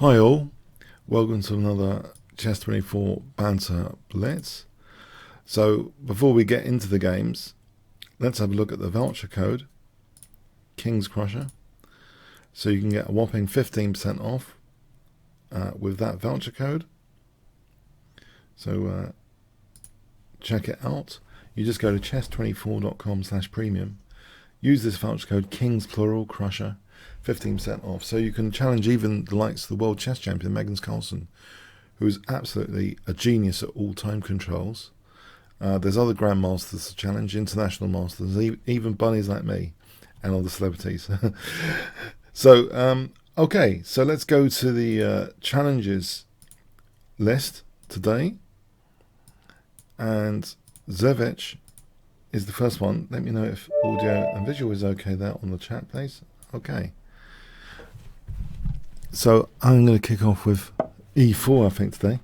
Hi all, welcome to another Chess 24 Banter Blitz. So before we get into the games, let's have a look at the voucher code, Kingscrusher. So you can get a whopping 15% off with that voucher code. So check it out. You just go to chess24.com/premium. Use this voucher code Kingscrusher, 15% off. So you can challenge even the likes of the world chess champion Magnus Carlsen, who is absolutely a genius at all time controls. There's other grandmasters to challenge, international masters, even bunnies like me, and all the celebrities. So okay, so let's go to the challenges list today, and Zevich is the first one. Let me know if audio and visual is okay there on the chat, please. Okay. So I'm going to kick off with E4, I think, today.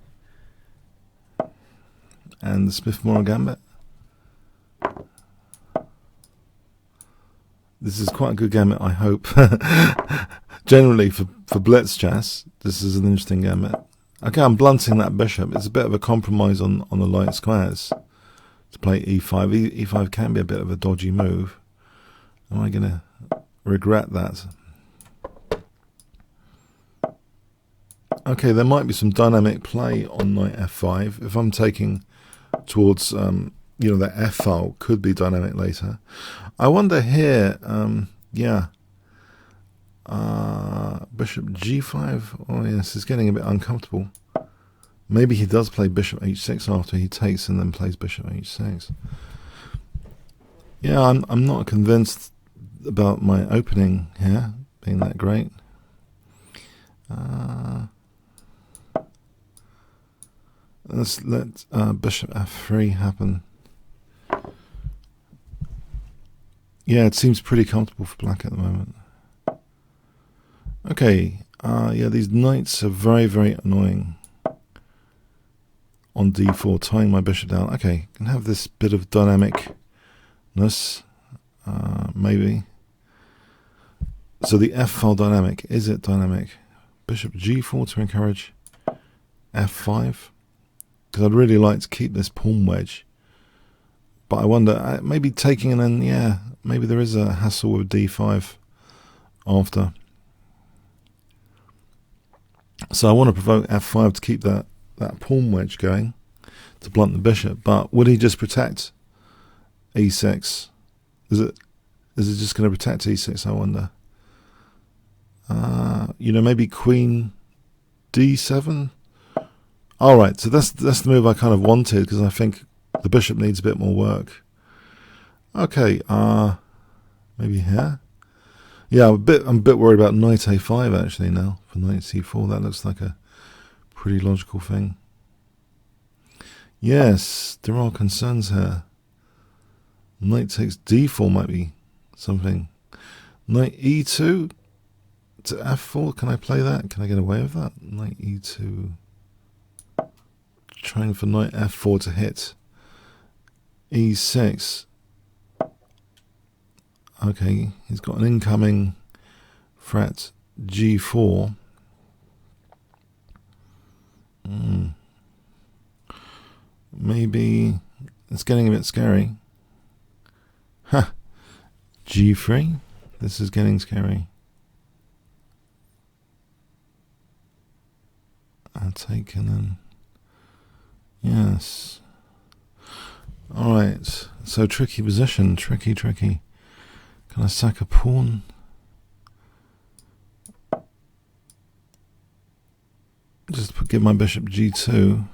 And the Smith-Morrow Gambit. This is quite a good gambit, I hope. Generally, for Blitz chess, this is an interesting gambit. Okay, I'm blunting that bishop. It's a bit of a compromise on the light squares to play E5. E5 can be a bit of a dodgy move. Am I going to regret that? Okay, there might be some dynamic play on knight F5. If I'm taking towards, the F file could be dynamic later. I wonder here, bishop G5. Oh yes, it's getting a bit uncomfortable. Maybe he does play bishop H6 after he takes and then plays bishop H6. Yeah, I'm not convinced about my opening here being that great. Let's let bishop F3 happen. Yeah, it seems pretty comfortable for black at the moment. Okay, yeah, these knights are very, very annoying on D4, tying my bishop down. Okay, can have this bit of dynamicness, maybe. So the F file dynamic, is it dynamic? Bishop G4 to encourage F5. Because I'd really like to keep this pawn wedge. But I wonder, maybe taking and then, yeah, maybe there is a hassle with D5 after. So I want to provoke F5 to keep that pawn wedge going, to blunt the bishop. But would he just protect E6? Is it just going to protect E6, I wonder? Maybe Queen D7? Alright, so that's the move I kind of wanted, because I think the bishop needs a bit more work. Okay, maybe here? Yeah, I'm a bit worried about knight A5 actually now, for knight C4. That looks like a pretty logical thing. Yes, there are concerns here. Knight takes D4 might be something. Knight E2 to F4, can I play that? Can I get away with that? Knight E2... Trying for knight F4 to hit E6. Okay, he's got an incoming threat G4. Maybe it's getting a bit scary. G3. This is getting scary. I'll take and then. Yes. Alright, so tricky position, tricky. Can I sack a pawn? Just give my bishop G2.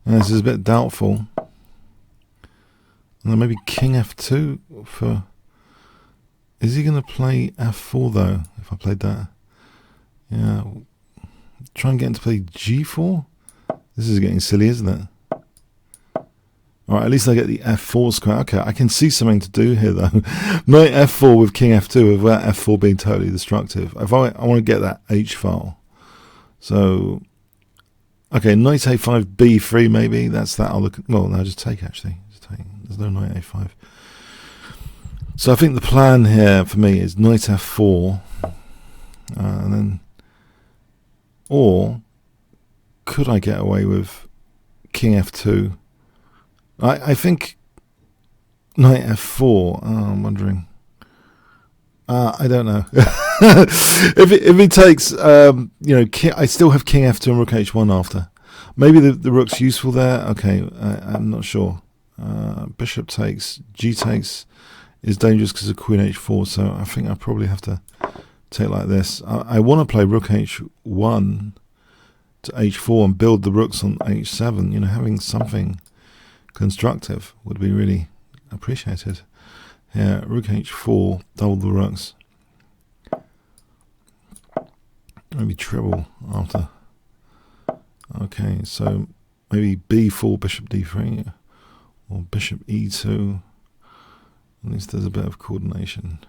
And this is a bit doubtful. And then maybe King F2 for... Is he going to play F4 though, if I played that? Yeah. Try and get him to play G4? This is getting silly, isn't it? Alright, at least I get the F4 square. Okay, I can see something to do here, though. Knight F4 with King F2, without F4 being totally destructive. If I want to get that H file. So, okay, Knight A5, B3 maybe. That's that. Well, no, just take, actually. Just take. There's no Knight A5. So I think the plan here for me is Knight F4. And then Or could I get away with king f2? I think knight f4. Oh, I'm wondering. I don't know. if he takes, I still have king f2 and rook h1 after. Maybe the rook's useful there. Okay, I'm not sure. Bishop takes, g takes is dangerous because of queen h4. So I think I probably have to take like this. I want to play rook h1 to h4 and build the rooks on h7. Having something constructive would be really appreciated. Yeah, rook h4, double the rooks. Maybe treble after. Okay, so maybe b4, bishop d3, or bishop e2. At least there's a bit of coordination.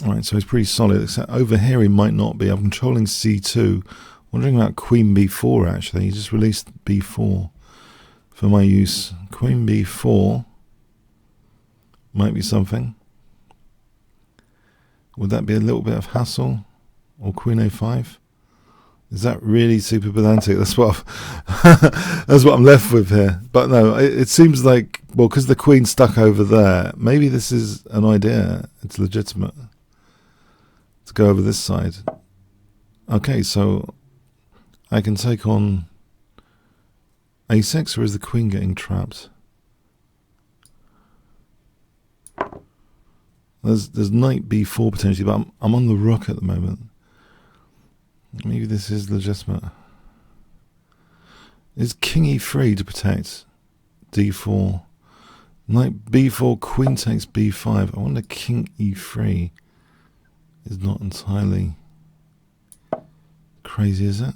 Alright, so he's pretty solid, except over here he might not be. I'm controlling c2. Wondering about queen b4 actually. He just released b4 for my use. Queen b4 might be something. Would that be a little bit of hassle? Or queen a5? Is that really super pedantic? That's what that's what I'm left with here. But no, it seems like, well, because the queen's stuck over there, maybe this is an idea. It's legitimate to go over this side. Okay, so I can take on a6, or is the queen getting trapped? There's knight b4 potentially, but I'm on the rook at the moment. Maybe this is legitimate. Is king e3 to protect d4? Knight b4, queen takes b5. I wonder king e3 is not entirely crazy, is it?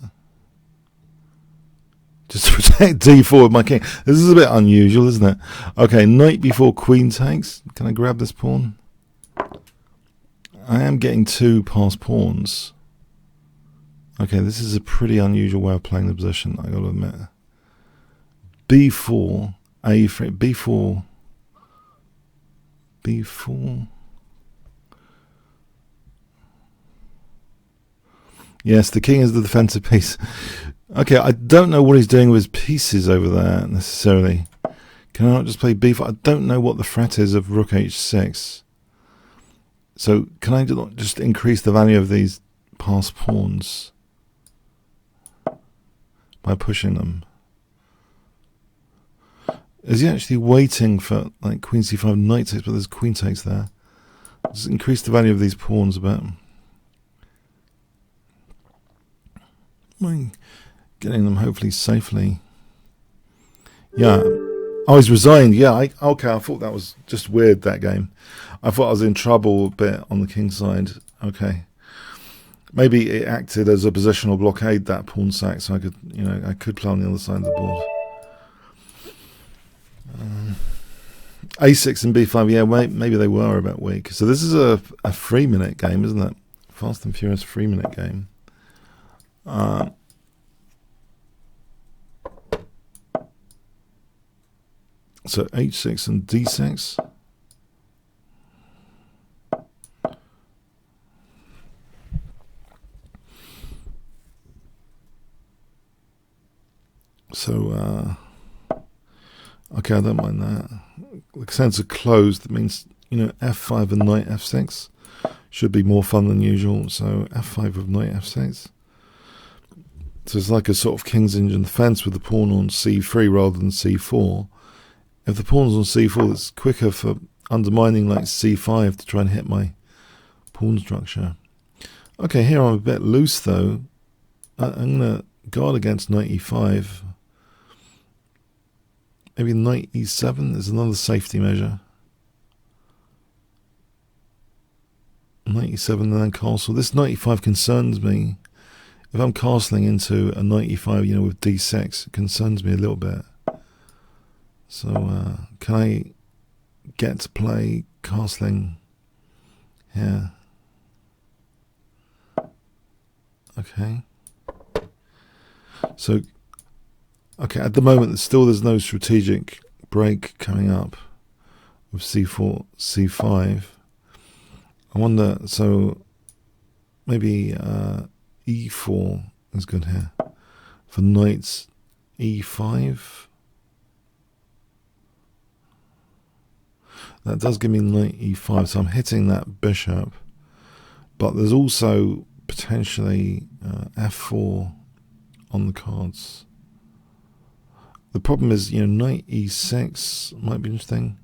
Just to protect d4 with my king. This is a bit unusual, isn't it? Okay, knight before queen takes. Can I grab this pawn? I am getting two passed pawns. Okay, this is a pretty unusual way of playing the position, I gotta admit. b4, a3, b4, b4. Yes, the king is the defensive piece. Okay, I don't know what he's doing with his pieces over there necessarily. Can I not just play b4? I don't know what the threat is of rook h6. So can I just increase the value of these passed pawns by pushing them? Is he actually waiting for like queen c5, knight takes, but there's queen takes there? Just increase the value of these pawns a bit. Getting them hopefully safely. Yeah. Oh, he's resigned. Yeah, okay, I thought that was just weird, that game. I thought I was in trouble a bit on the king side. Okay. Maybe it acted as a positional blockade, that pawn sack, so I could play on the other side of the board. A6 and b5, yeah, maybe they were a bit weak. So this is a 3-minute game, isn't it? Fast and Furious 3-minute game. So h6 and d6. So, okay, I don't mind that. The sense of closed, that means, f5 and knight f6 should be more fun than usual. So f5 with knight f6. So it's like a sort of King's Indian defense with the pawn on c3 rather than c4. If the pawn's on c4, it's quicker for undermining like c5 to try and hit my pawn structure. Okay, here I'm a bit loose though. I'm going to guard against knight e5. Maybe knight e7 is another safety measure. Knight e7 and then castle. This knight e5 concerns me. If I'm castling into a knight e5, with d6, it concerns me a little bit. So, can I get to play castling here? Okay. So, okay, at the moment, there's no strategic break coming up. with c4, c5. I wonder, so maybe e4 is good here for knight e5. That does give me knight e5, so I'm hitting that bishop. But there's also potentially f4 on the cards. The problem is, knight e6 might be interesting.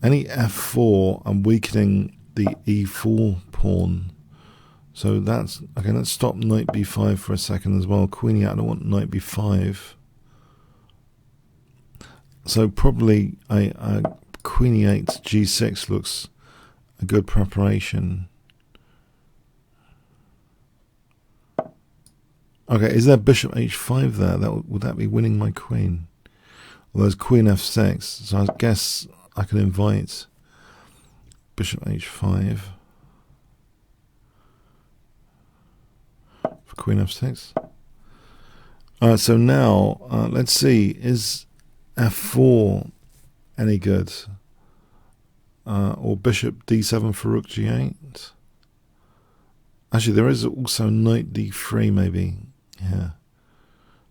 Any f4, I'm weakening the e4 pawn. So that's, okay, let's stop knight b5 for a second as well. Queen e8, I don't want knight b5. So probably a queen e8 g6 looks a good preparation. Okay, is there bishop h5 there? Would that be winning my queen? Well, there's queen f6, so I guess I can invite bishop h5 for queen f6. Alright, so now let's see, is f4 any good? Or bishop d7 for rook g8? Actually, there is also knight d3 maybe. Yeah,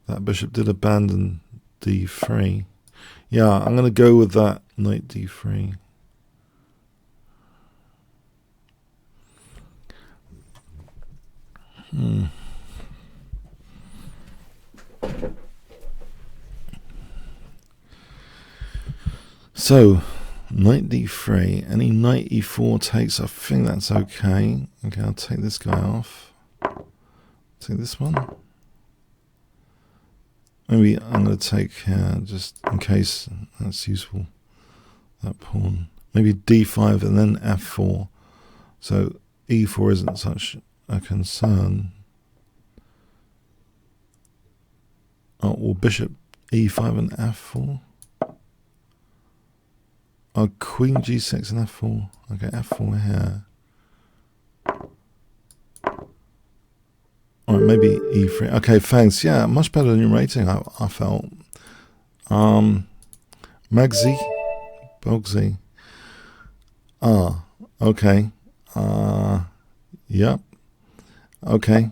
that bishop did abandon d3. Yeah, I'm going to go with that knight d3. So, knight d3, any knight e4 takes, I think that's okay. Okay, I'll take this guy off. Take this one. Maybe I'm going to take here, just in case that's useful, that pawn. Maybe d5 and then f4. So e4 isn't such a concern. Oh, or bishop e5 and f4. Oh, queen g6 and f4. Okay, f4 here. Or maybe e3. Okay, thanks. Yeah, much better than your rating, I felt. Magzi. Bogsy. Okay. Yep. Okay.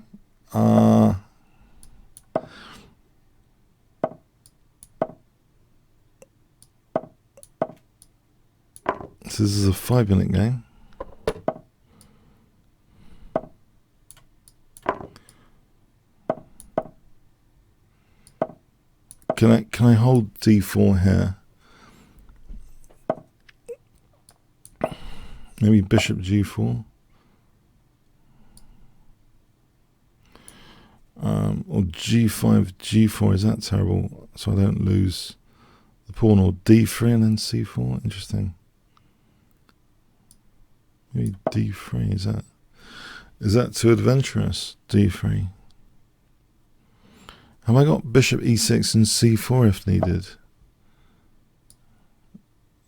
So this is a 5-minute game. Can I hold d4 here? Maybe bishop g4. Or g5, g4, is that terrible? So I don't lose the pawn, or d3 and then c4, interesting. Maybe d3, is that too adventurous, d3? Have I got bishop e6 and c4 if needed?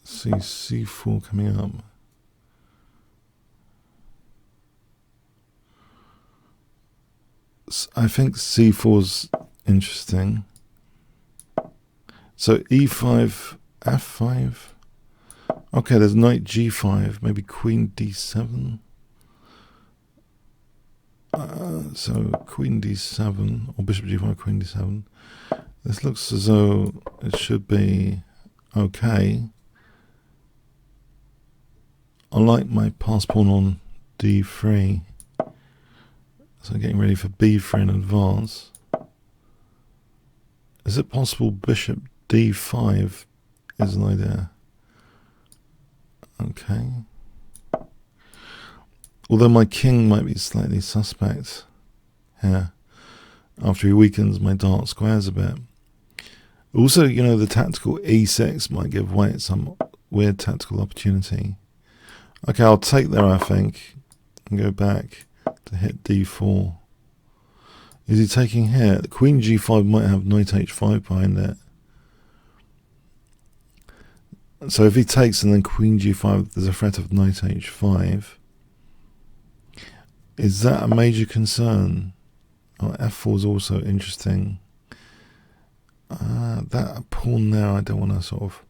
See c4 coming up. I think c4's interesting. So e5, f5. Okay, there's knight g5, maybe queen d7. So queen d7 or bishop g5, queen d7. This looks as though it should be okay. I like my pass pawn on d3. So getting ready for b3 in advance. Is it possible bishop d5 is an idea? Okay. Although my king might be slightly suspect here after he weakens my dark squares a bit. Also, the tactical e6 might give white some weird tactical opportunity. Okay, I'll take there, I think, and go back to hit d4. Is he taking here? The queen g5 might have knight h5 behind it. So if he takes and then queen g5, there's a threat of knight h5. Is that a major concern? Oh, f4 is also interesting. That pawn there, I don't want to sort of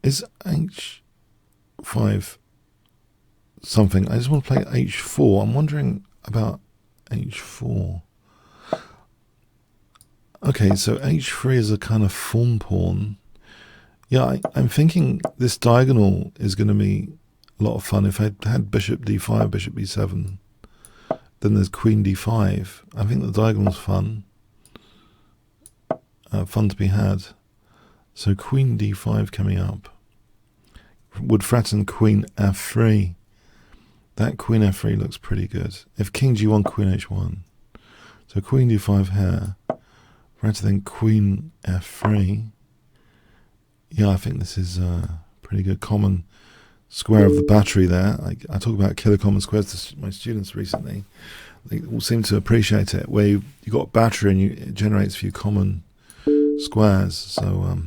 Is h5 something? I just want to play h4. I'm wondering about h4. Okay, so h3 is a kind of form pawn. Yeah, I'm thinking this diagonal is going to be a lot of fun. If I had bishop d5, bishop b7, then there's queen d5. I think the diagonal's fun. Fun to be had. So queen d5 coming up would threaten queen f3. That queen f3 looks pretty good. If king g1, queen h1. So queen d5 here. Rather than queen f3. Yeah, I think this is pretty good. Common square of the battery there. I talk about killer common squares to my students recently. They all seem to appreciate it, where you got battery and it generates a few common squares. So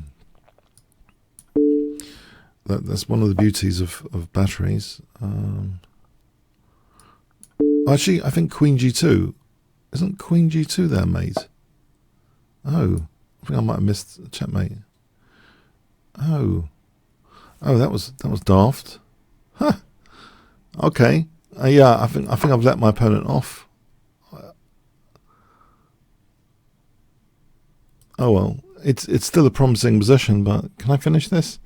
that's one of the beauties of batteries. Actually, I think queen g2. Isn't queen g2 there, mate? Oh, I think I might have missed a checkmate. Oh, that was daft. Huh. Okay. Yeah, I think I've let my opponent off. Oh well, it's still a promising position, but can I finish this?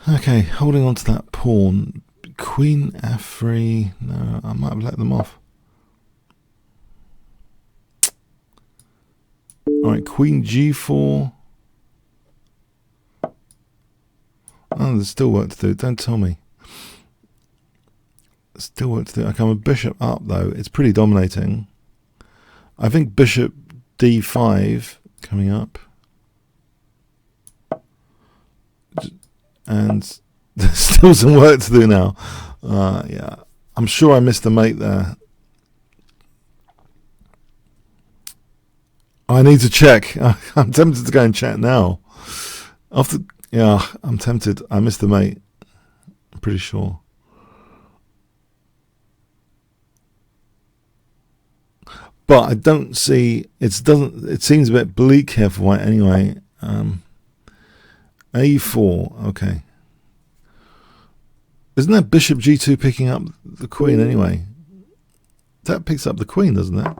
Okay, holding on to that pawn. Queen f3. No, I might have let them off. All right, queen g4. Oh, there's still work to do. Don't tell me. Still work to do. Okay, I'm a bishop up, though. It's pretty dominating. I think bishop d5 coming up. And there's still some work to do now. Yeah, I'm sure I missed a mate there. I need to check. I'm tempted to go and check now. Yeah, I'm tempted. I missed the mate. I'm pretty sure. But I don't see. It seems a bit bleak here for white anyway. A4. Okay. Isn't that bishop g2 picking up the queen anyway? That picks up the queen, doesn't it?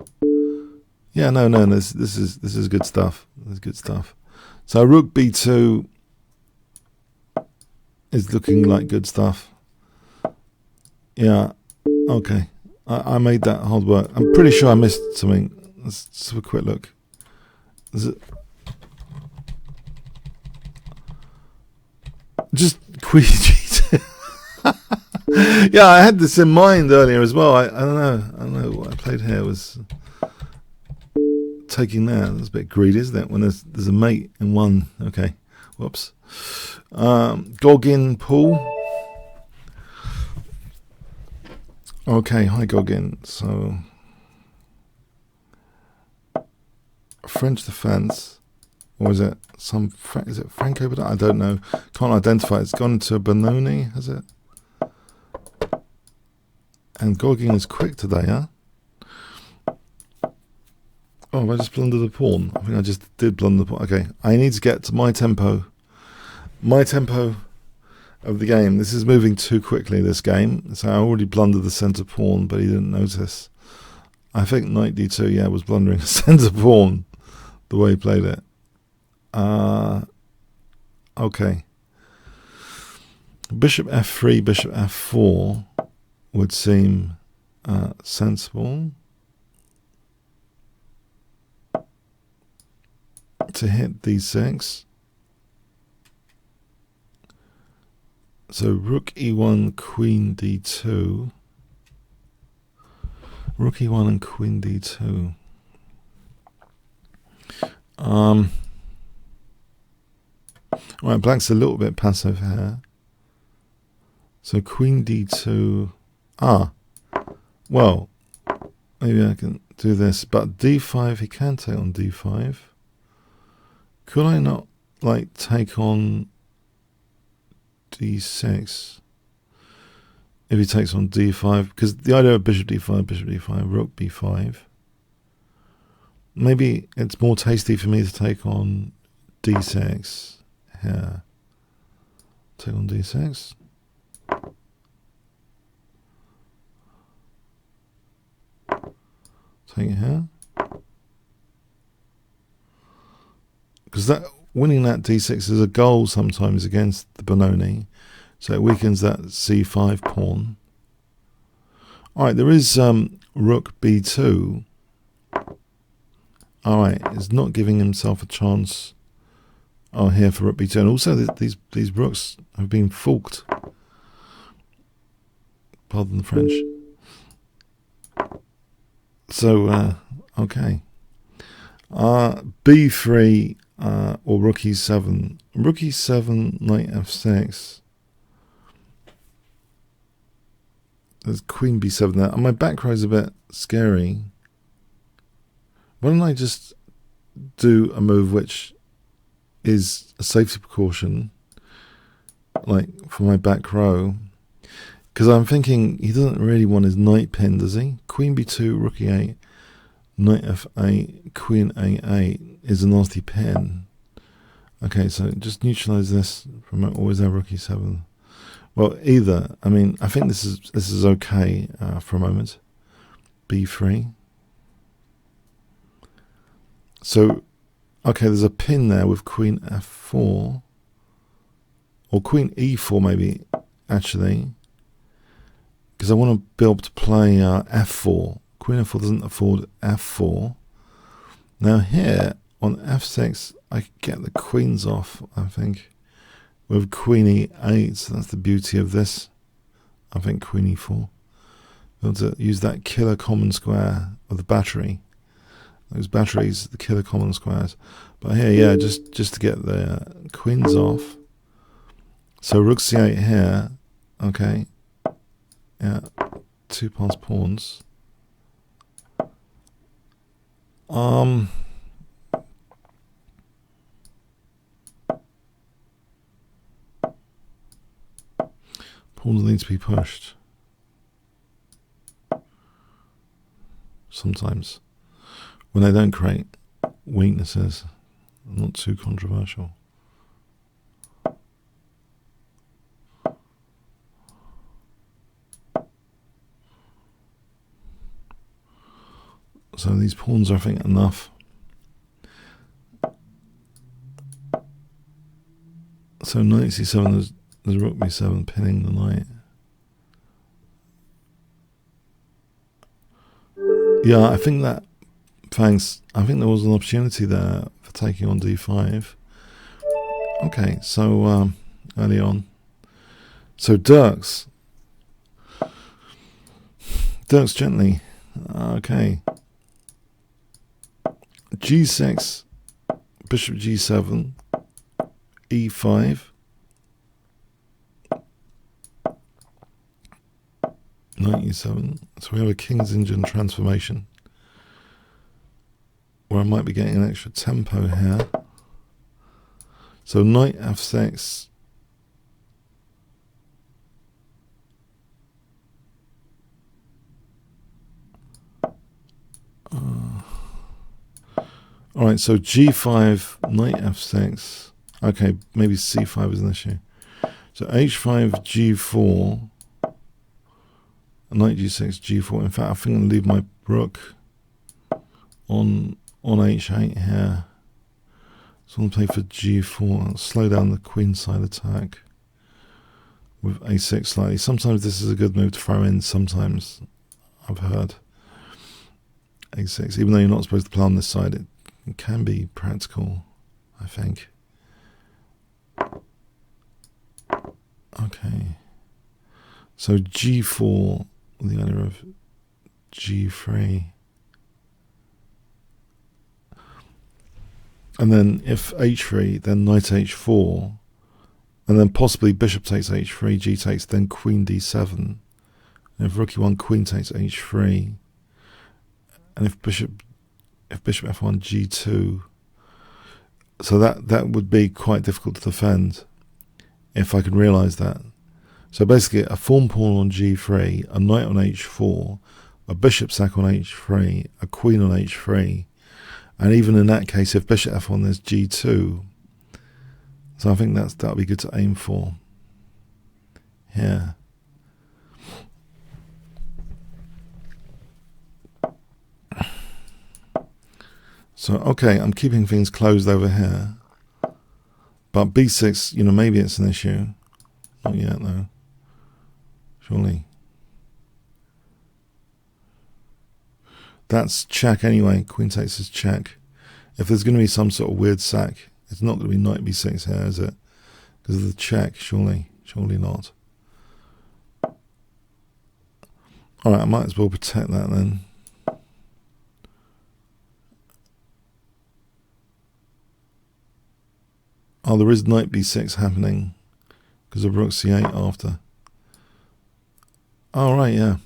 Yeah. No. This is good stuff. This is good stuff. So rook b2. Is looking like good stuff. Yeah. Okay. I made that hard work. I'm pretty sure I missed something. Let's just have a quick look. Is it just queen g2? Yeah, I had this in mind earlier as well. I don't know what I played here was taking there. That's a bit greedy, isn't it? When there's a mate in one. Okay. Whoops. Goggin Paul. Okay, hi Goggin. So French defense, or is it is it Franco? But I don't know. Can't identify. It's gone to Benoni, has it? And Goggin is quick today, huh? Oh, have I just blundered the pawn? I think I just did blunder the pawn. Okay, I need to get to my tempo. My tempo of the game. This is moving too quickly, this game. So I already blundered the centre pawn, but he didn't notice. I think knight d2, yeah, was blundering a centre pawn the way he played it. Okay. Bishop f3, bishop f4 would seem sensible. To hit d6. So rook e1, queen d2. Rook e1 and queen d2. Right, black's a little bit passive here. So queen d2. Well, maybe I can do this. But d5, he can take on d5. Could I not, like, take on d6 if he takes on d5? Because the idea of bishop d5, rook b5. Maybe it's more tasty for me to take on d6 here. take on d6. Take it here. Because that winning that d6 is a goal sometimes against the Benoni, so it weakens that c5 pawn. Alright, there is rook b2. Alright, it's not giving himself a chance here for rook b2. And also these rooks have been forked. Pardon the French. So, okay. b3 or rook e7. Rook e7, knight f6. There's queen b7 there. And my back row is a bit scary. Why don't I just do a move which is a safety precaution, like for my back row? Because I'm thinking he doesn't really want his knight pinned, does he? Queen b2, rook e8, knight f8, queen a8 is a nasty pin. Okay, so just neutralize this from always have rook e7. Well, either. I mean, I think this is okay for a moment. b3. So, okay, there's a pin there with queen f4. Or queen e4 maybe, actually. Because I want to be able to play f4. Queen f4 doesn't afford f4. Now here, on f6, I could get the queens off, I think. With queen e8, so that's the beauty of this. I think queen e4. Be able to use that killer common square of the battery. Those batteries, the killer common squares. But here, yeah, just to get the queens off. So rook c8 here. Okay. Yeah. 2 passed pawns. Pawns need to be pushed. Sometimes. When they don't create weaknesses. Not too controversial. So these pawns are, I think, enough. So knight c7, there's rook b7 pinning the knight. Yeah, I think that, thanks, I think there was an opportunity there for taking on d5. Okay, so early on. So Dirks gently. Okay. g6, bishop g7, e5, knight e7. So we have a King's Indian transformation where I might be getting an extra tempo here. So knight f6. Alright, so g5, knight f6. Okay, maybe c5 is an issue. So h5, g4, knight g6, g4. In fact, I think I'm going to leave my rook on h8 here. So I'm going to play for g4. I'll slow down the queenside attack with a6 slightly. Sometimes this is a good move to throw in. Sometimes I've heard a6. Even though you're not supposed to play on this side, it can be practical, I think. Okay. So g4, the idea of g3. And then if h3, then knight h4. And then possibly bishop takes h3, g takes, then queen d7. And if rook e1, queen takes h3. And if bishop f1, g2. So that would be quite difficult to defend if I can realise that. So basically a pawn on g3, a knight on h4, a bishop sack on h3, a queen on h3, and even in that case, if bishop f1, there's g2. So I think that would be good to aim for. here. So, okay, I'm keeping things closed over here. But b6, maybe it's an issue. Not yet, though. Surely. That's check anyway. Queen takes is check. If there's going to be some sort of weird sack, it's not going to be knight b6 here, is it? Because of the check, surely. Surely not. Alright, I might as well protect that then. Oh, there is knight b6 happening because of rook c8 after. Oh, right, yeah.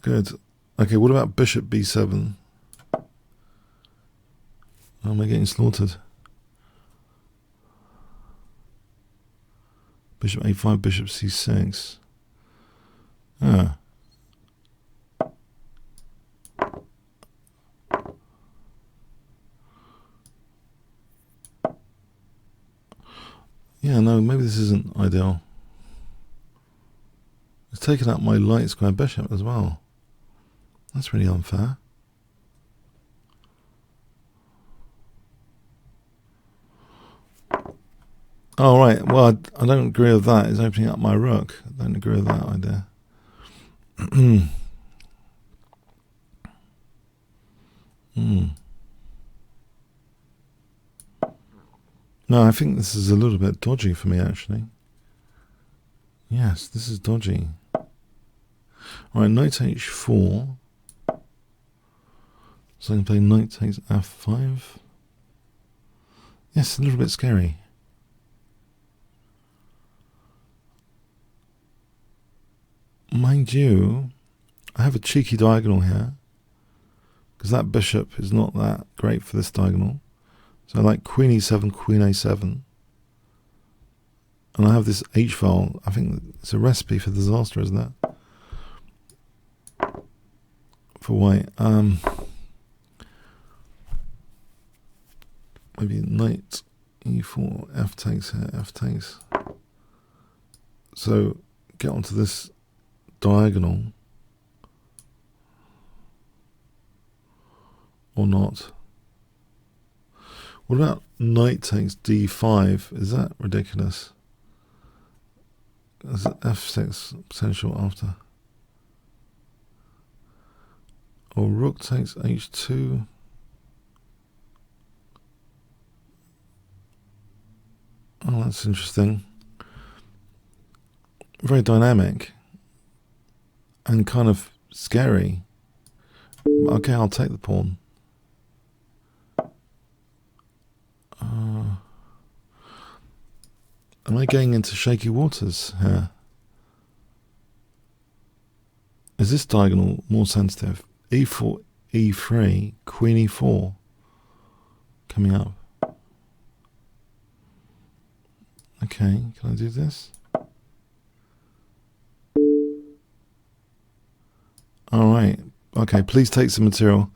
Good. Okay, what about bishop b7? Oh, am I getting slaughtered? Bishop a5, bishop c6. Ah. Yeah, no, maybe this isn't ideal. It's taken out my light square bishop as well. That's really unfair. Oh, right. Well, I don't agree with that. It's opening up my rook. I don't agree with that idea. No, I think this is a little bit dodgy for me, actually. Yes, this is dodgy. Alright, knight h4. So I can play knight takes f5. Yes, a little bit scary. Mind you, I have a cheeky diagonal here, because that bishop is not that great for this diagonal. So I like queen e7, queen a7. And I have this h-file. I think it's a recipe for disaster, isn't it? For white. Maybe knight e4, f takes here, f takes. So get onto this diagonal. Or not. What about knight takes d5? Is that ridiculous? Is it f6 potential after? Or rook takes h2? Oh, that's interesting. Very dynamic. And kind of scary. Okay, I'll take the pawn. Am I going into shaky waters here? Is this diagonal more sensitive? e4, e3, queen e4 coming up. Okay, can I do this? Alright, okay, please take some material.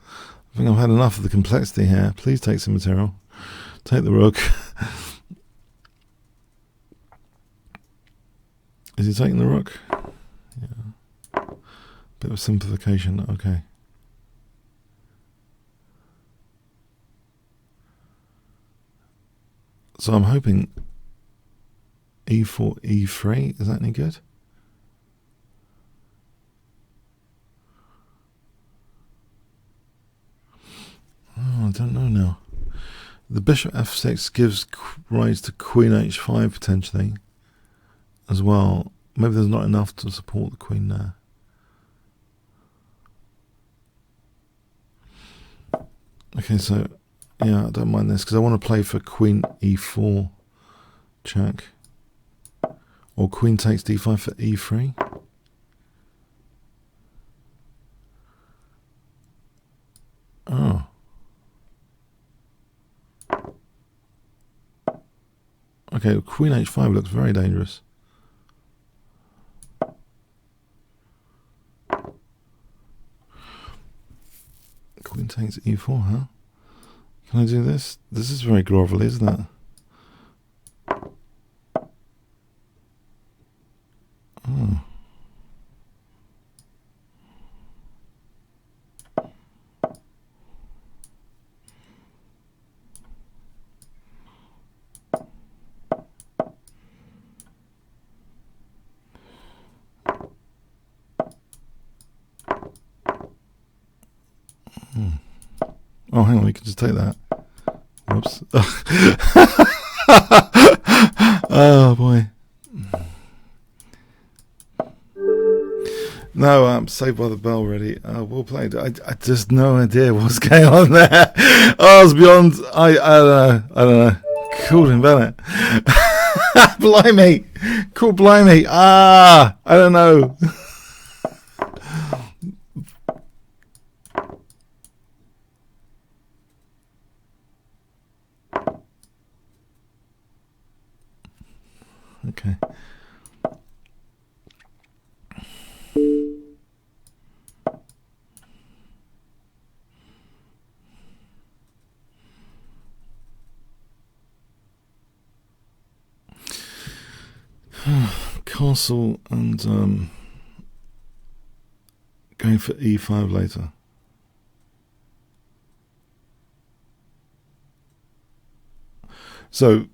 I think I've had enough of the complexity here. Please take some material. Take the rook. Is he taking the rook? Yeah. Bit of simplification, okay. So I'm hoping e4, e3, is that any good? Oh, I don't know now. The bishop f6 gives rise to queen h5 potentially as well. Maybe there's not enough to support the queen there. Okay, so yeah, I don't mind this because I want to play for queen e4 check. Or queen takes d5 for e3. Oh. Okay, queen h5 looks very dangerous. Queen takes e4, huh? Can I do this? This is very grovelly, isn't it? Oh, hang on, we can just take that. Whoops. Oh, boy. No, I'm Saved by the Bell ready. Well played. I just no idea what's going on there. Oh, it's beyond. I don't know. Cool and Bennett. Blimey. Cool, blimey. I don't know. Okay. Castle and going for e5 later. So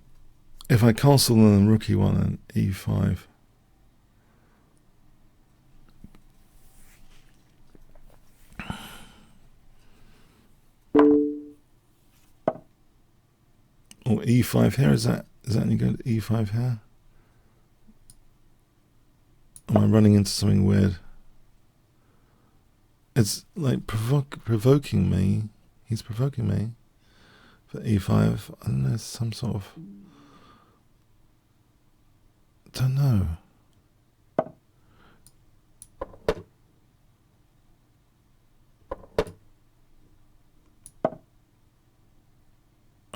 if I castle and then rook e1 and e5. Or e5 here, is that any good? E5 here? Am I running into something weird? It's like provoking me. He's provoking me for e5. I don't know, some sort of... don't know.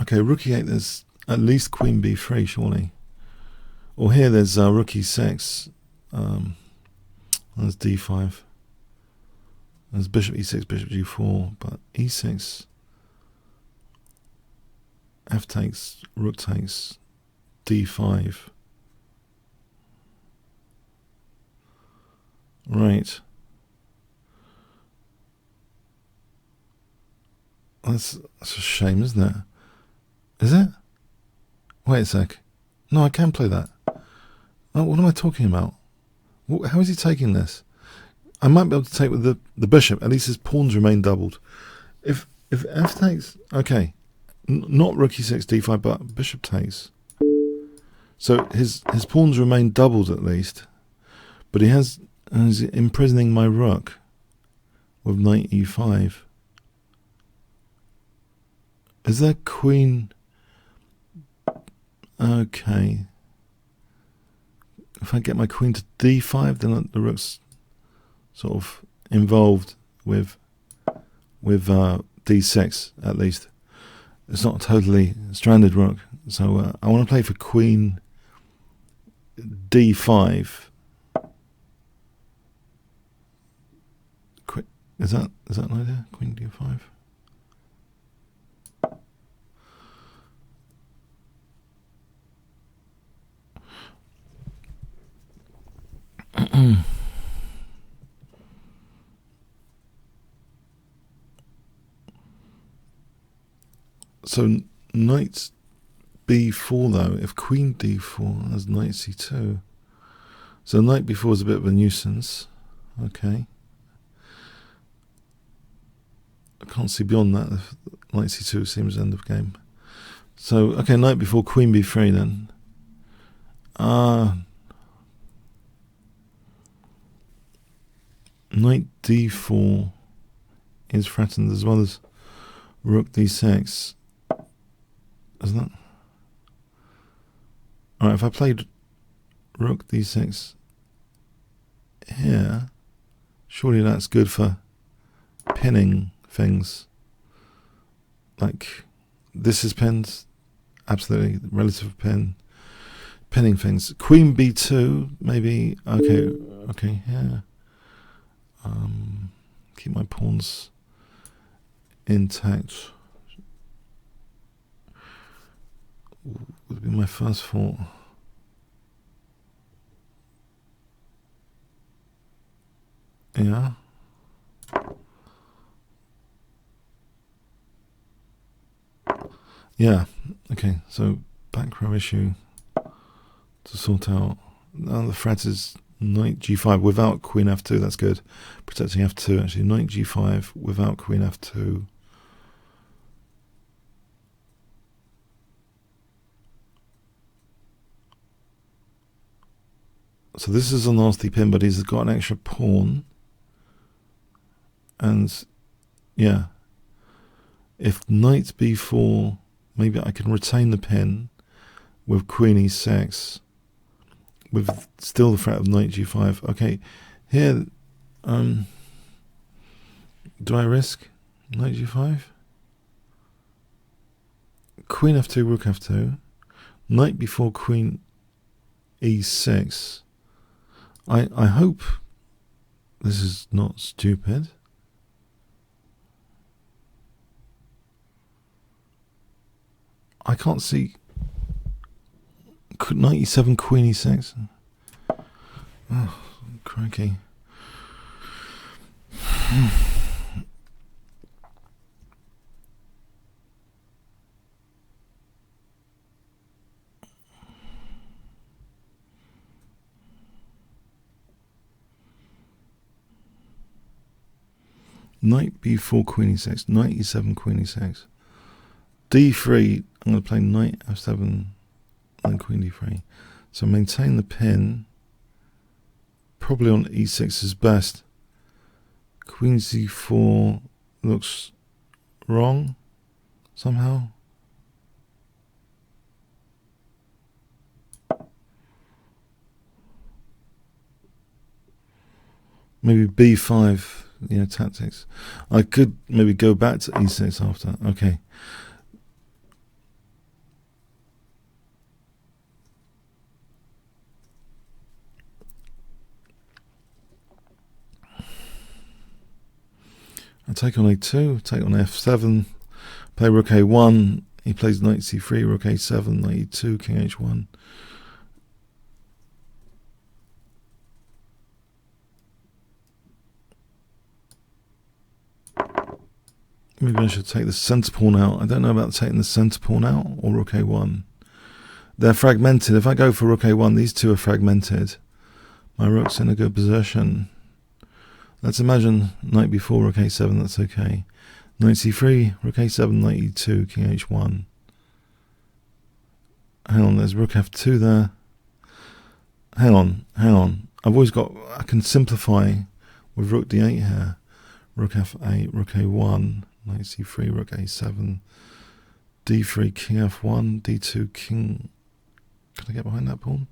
Okay, rook e8, there's at least queen b3, surely. Or here there's rook e6. There's d5. There's bishop e6, bishop g4, but e6, f takes, rook takes, d5. Right. That's a shame, isn't it? Is it? Wait a sec. No, I can play that. Oh, what am I talking about? How is he taking this? I might be able to take with the bishop. At least his pawns remain doubled. If f takes... okay. Not rook e6, d5, but bishop takes. So his pawns remain doubled at least. But he's imprisoning my rook with knight e5. Is there queen... okay. If I get my queen to d5, then the rook's sort of involved with d6 at least. It's not a totally stranded rook. So I want to play for queen d5. Is that an idea? Queen d5. So knight b4 though, if queen d4 has knight c2. So knight b4 is a bit of a nuisance. Okay. I can't see beyond that. If knight c2 seems end of game. So okay, knight b4, queen b3 then. Knight d4 is threatened as well as rook d6. Isn't that? Alright, if I played rook d6 here, surely that's good for pinning things. Like, this is pinned, absolutely, relative pinning things. Queen b2, maybe, okay, yeah. Keep my pawns intact. Would be my first thought. Yeah. Yeah. Okay. So back row issue to sort out. Now the threat is knight g5 without queen f2. That's good. Protecting f2 actually. Knight g5 without queen f2. So this is a nasty pin, but he's got an extra pawn. And yeah, if knight b4, maybe I can retain the pin with queen e6, with still the threat of knight g5. Okay, here, do I risk knight g5? Queen f2, rook f2, knight before queen e6. I hope this is not stupid. I can't see knight e7, queen e6. Oh, crikey. Knight b4, queen e6, knight e7, queen e6. d3, I'm going to play knight f7 and queen d3. So maintain the pin. Probably on e6 is best. Queen c4 looks wrong somehow. Maybe b5, tactics. I could maybe go back to e6 after. Okay. I take on a2, take on f7, play rook a1, he plays knight c3, rook a7, knight e2, king h1. Maybe I should take the centre pawn out. I don't know about taking the centre pawn out or rook a1. They're fragmented. If I go for rook a1, these two are fragmented. My rook's in a good position. Let's imagine knight b4, rook a7, that's okay. Knight c3, rook a7, knight e2, king h1. Hang on, there's rook f2 there. Hang on. I can simplify with rook d8 here. Rook f8, rook a1, knight c3, rook a7, d3, king f1, d2, king. Can I get behind that pawn?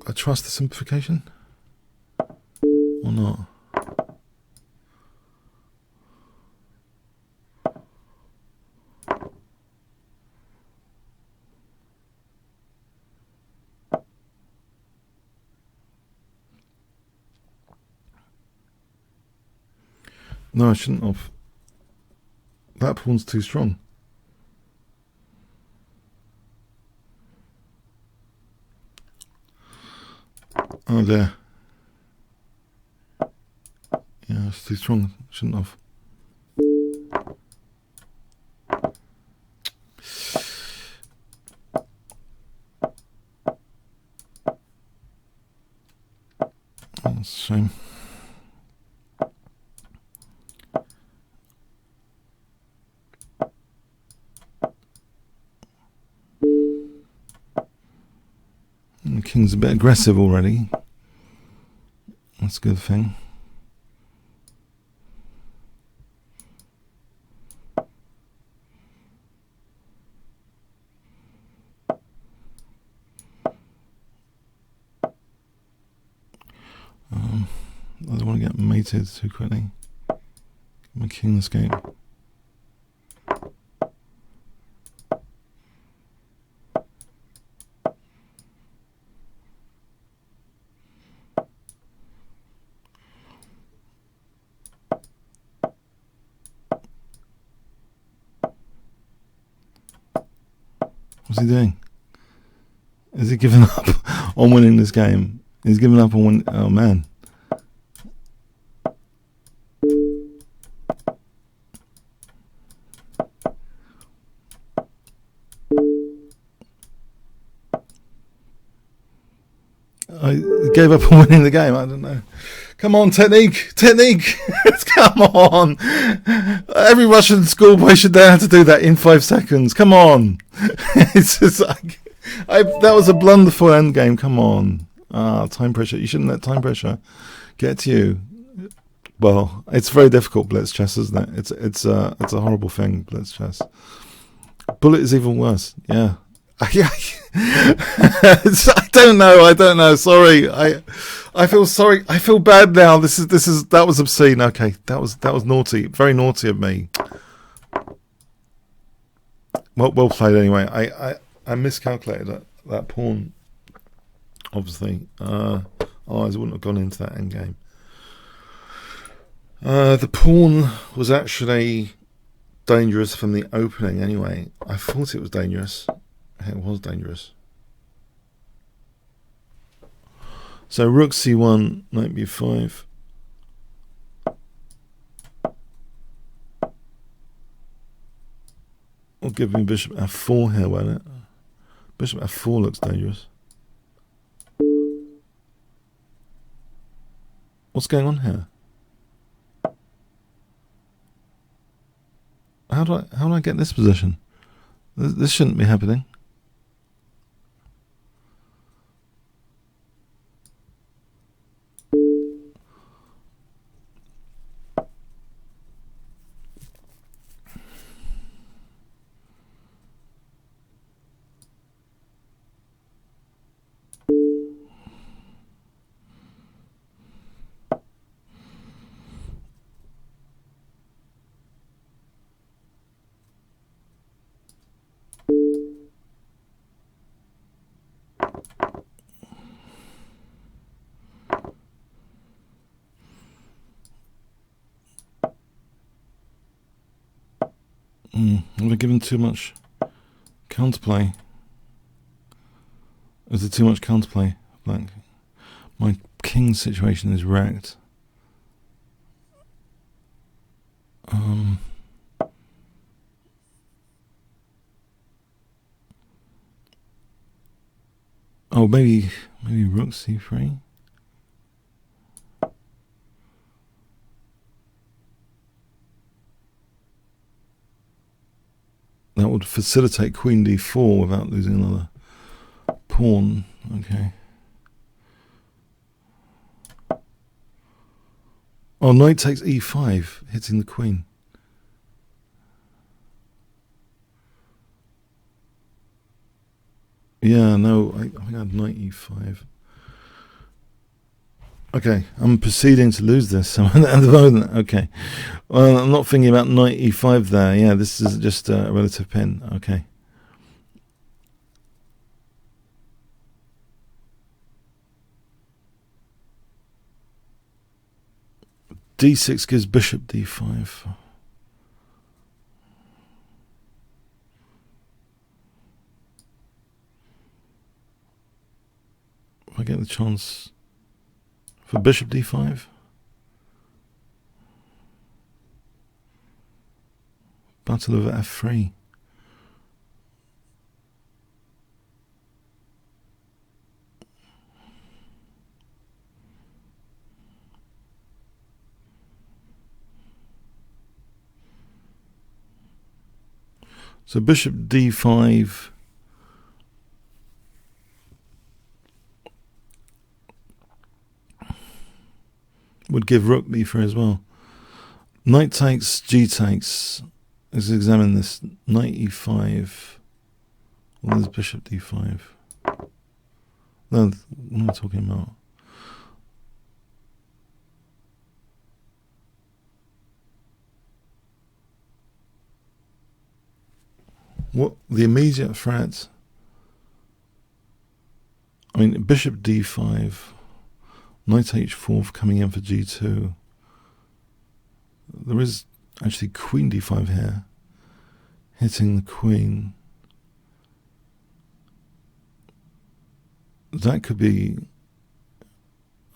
I trust the simplification or not? No, I shouldn't have. That pawn's too strong. Oh there. Yeah, it's too strong. Shouldn't have. That's a shame. The king's a bit aggressive already. That's a good thing. I don't want to get mated too quickly. My king escape. What's he doing? Is he giving up on winning this game? He's giving up on winning. Oh man. I gave up on winning the game. I don't know. Come on, technique. Come on. Every Russian schoolboy should know how to do that in 5 seconds. Come on. It's just like, that was a blunderful endgame. Come on. Time pressure. You shouldn't let time pressure get to you. Well, it's very difficult, blitz chess, isn't it? It's a horrible thing, blitz chess. Bullet is even worse. Yeah. I don't know. Sorry. I feel sorry. I feel bad now. That was obscene. Okay, that was naughty. Very naughty of me. Well played anyway. I miscalculated that pawn. Obviously, otherwise I wouldn't have gone into that endgame. The pawn was actually dangerous from the opening anyway. I thought it was dangerous. It was dangerous. So rook c1, knight b5. Will give me bishop f4 here, won't it? Bishop f4 looks dangerous. What's going on here? How do I get this position? This shouldn't be happening. Have I given too much counterplay? Is there too much counterplay? Like, my king situation is wrecked. Oh, maybe rook c3. That would facilitate queen d4 without losing another pawn. Okay. Oh, knight takes e5, hitting the queen. Yeah, no, I think I had knight e5. Okay, I'm proceeding to lose this at the moment. Okay. Well, I'm not thinking about knight e5 there. Yeah, this is just a relative pin. Okay. d6 gives bishop d5. If I get the chance for bishop d5. Battle over f3. So bishop d5 would give rook b3 as well. Knight takes, g takes. Let's examine this. Knight e5. Well, there's bishop d5. No, what am I talking about? What the immediate threat? I mean, bishop d5, knight h4 coming in for g2. There is actually queen d5 here, hitting the queen. That could be.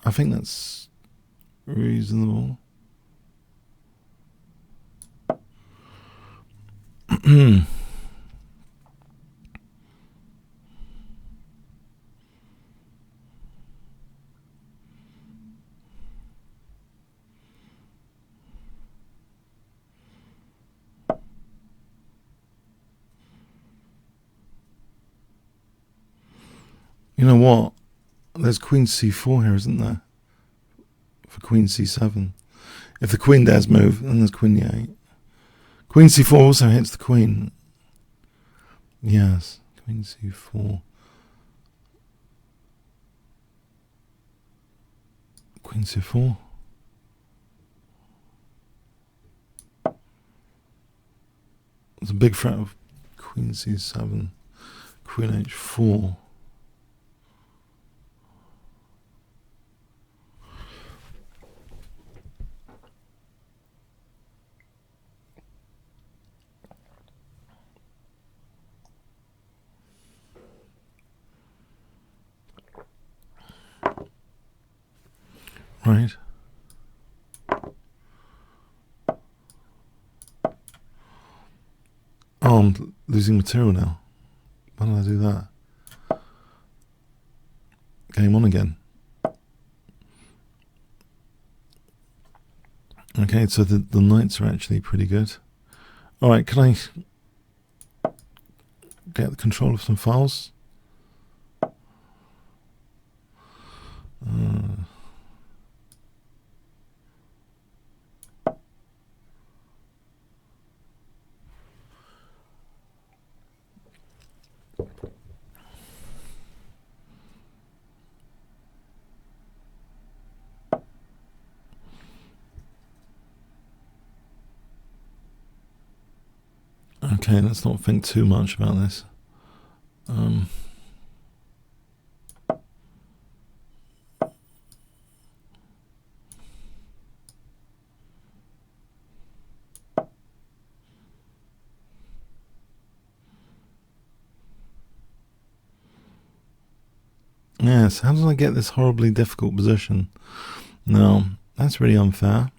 I think that's reasonable. You know what? There's queen c4 here, isn't there? For queen c7. If the queen dares move, then there's queen e8. Queen c4 also hits the queen. Yes, queen c4. Queen c4. There's a big threat of queen c7, queen h4. Right. Oh, I'm losing material now. Why did I do that? Game on again. Okay, so the knights are actually pretty good. Alright, can I get the control of some files? Okay, let's not think too much about this. Yes, how did I get this horribly difficult position? No, that's really unfair.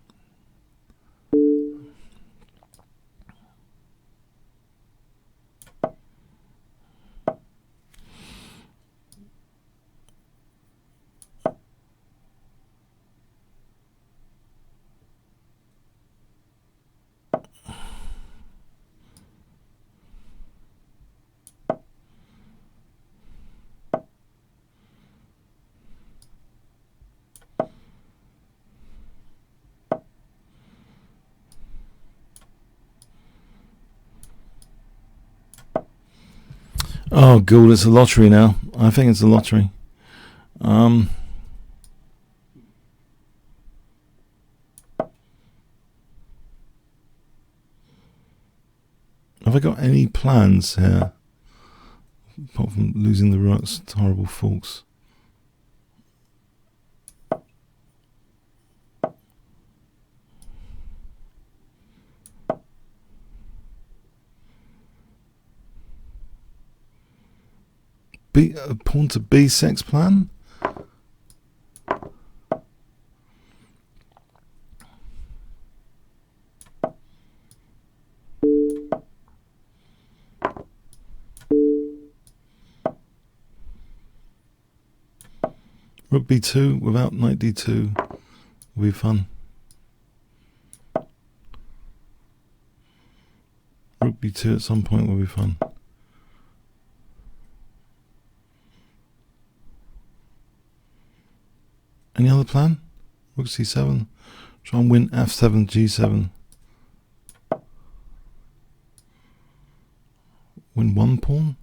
Oh, God, it's a lottery now. I think it's a lottery. Have I got any plans here? Apart from losing the rooks to horrible forks. Pawn to b6 plan? Rook b2 without knight d2 will be fun. Rook b2 at some point will be fun. Any other plan? Rook c7. Try and win f7, g7. Win one pawn.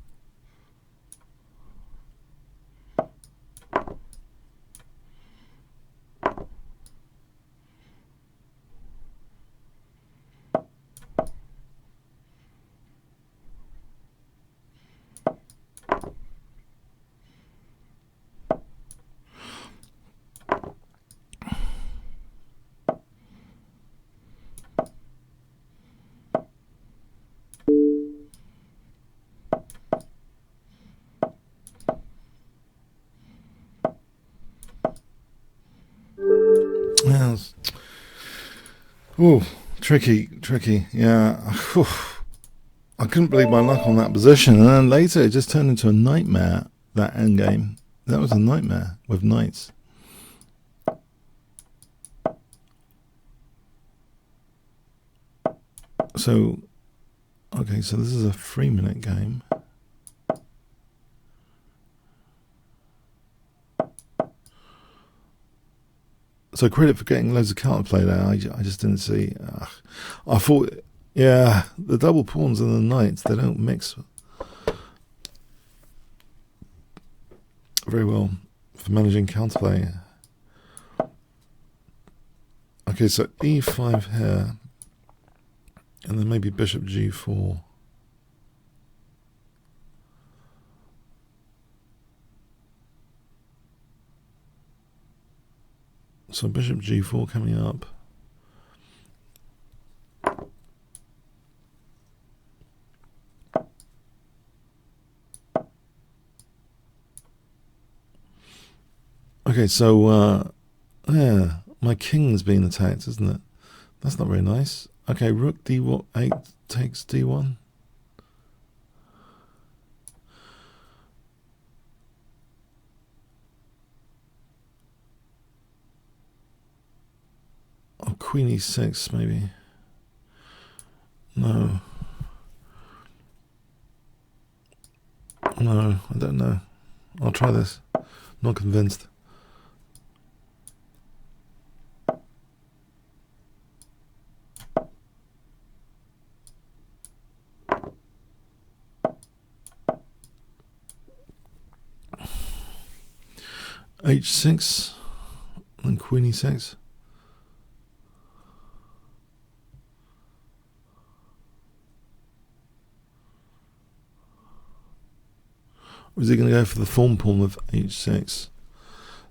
Yes. Oh, tricky. Yeah. I couldn't believe my luck on that position, and then later it just turned into a nightmare. That endgame. That was a nightmare with knights. So, okay, so this is a 3-minute game. So credit for getting loads of counterplay there. I just didn't see. I thought, yeah, the double pawns and the knights, they don't mix very well for managing counterplay. Okay, so e5 here, and then maybe bishop g4. So bishop g4 coming up. Okay, so yeah, my king's being attacked, isn't it? That's not very nice. Okay, rook d8 takes d1. Oh, queen e6 maybe. No. No, I don't know. I'll try this. Not convinced. h6 and queen e6. Or is he going to go for the fawn pawn with h6?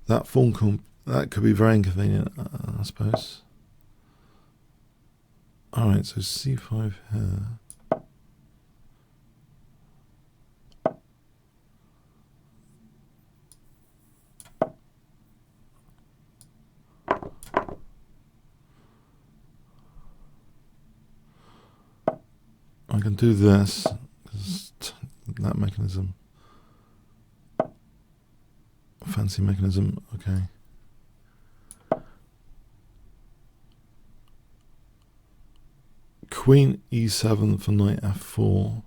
That fawn pawn, that could be very inconvenient, I suppose. Alright, so c5 here. I can do this, that mechanism. Fancy mechanism, okay. Queen e7 for knight f4.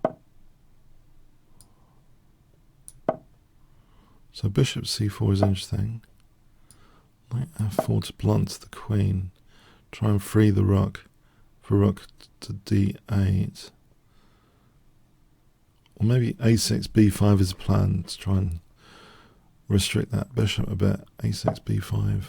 So bishop c4 is interesting. Knight f4 to blunt the queen. Try and free the rook for rook to d8. Or maybe a6 b5 is a plan to try and restrict that bishop a bit. a6 b5.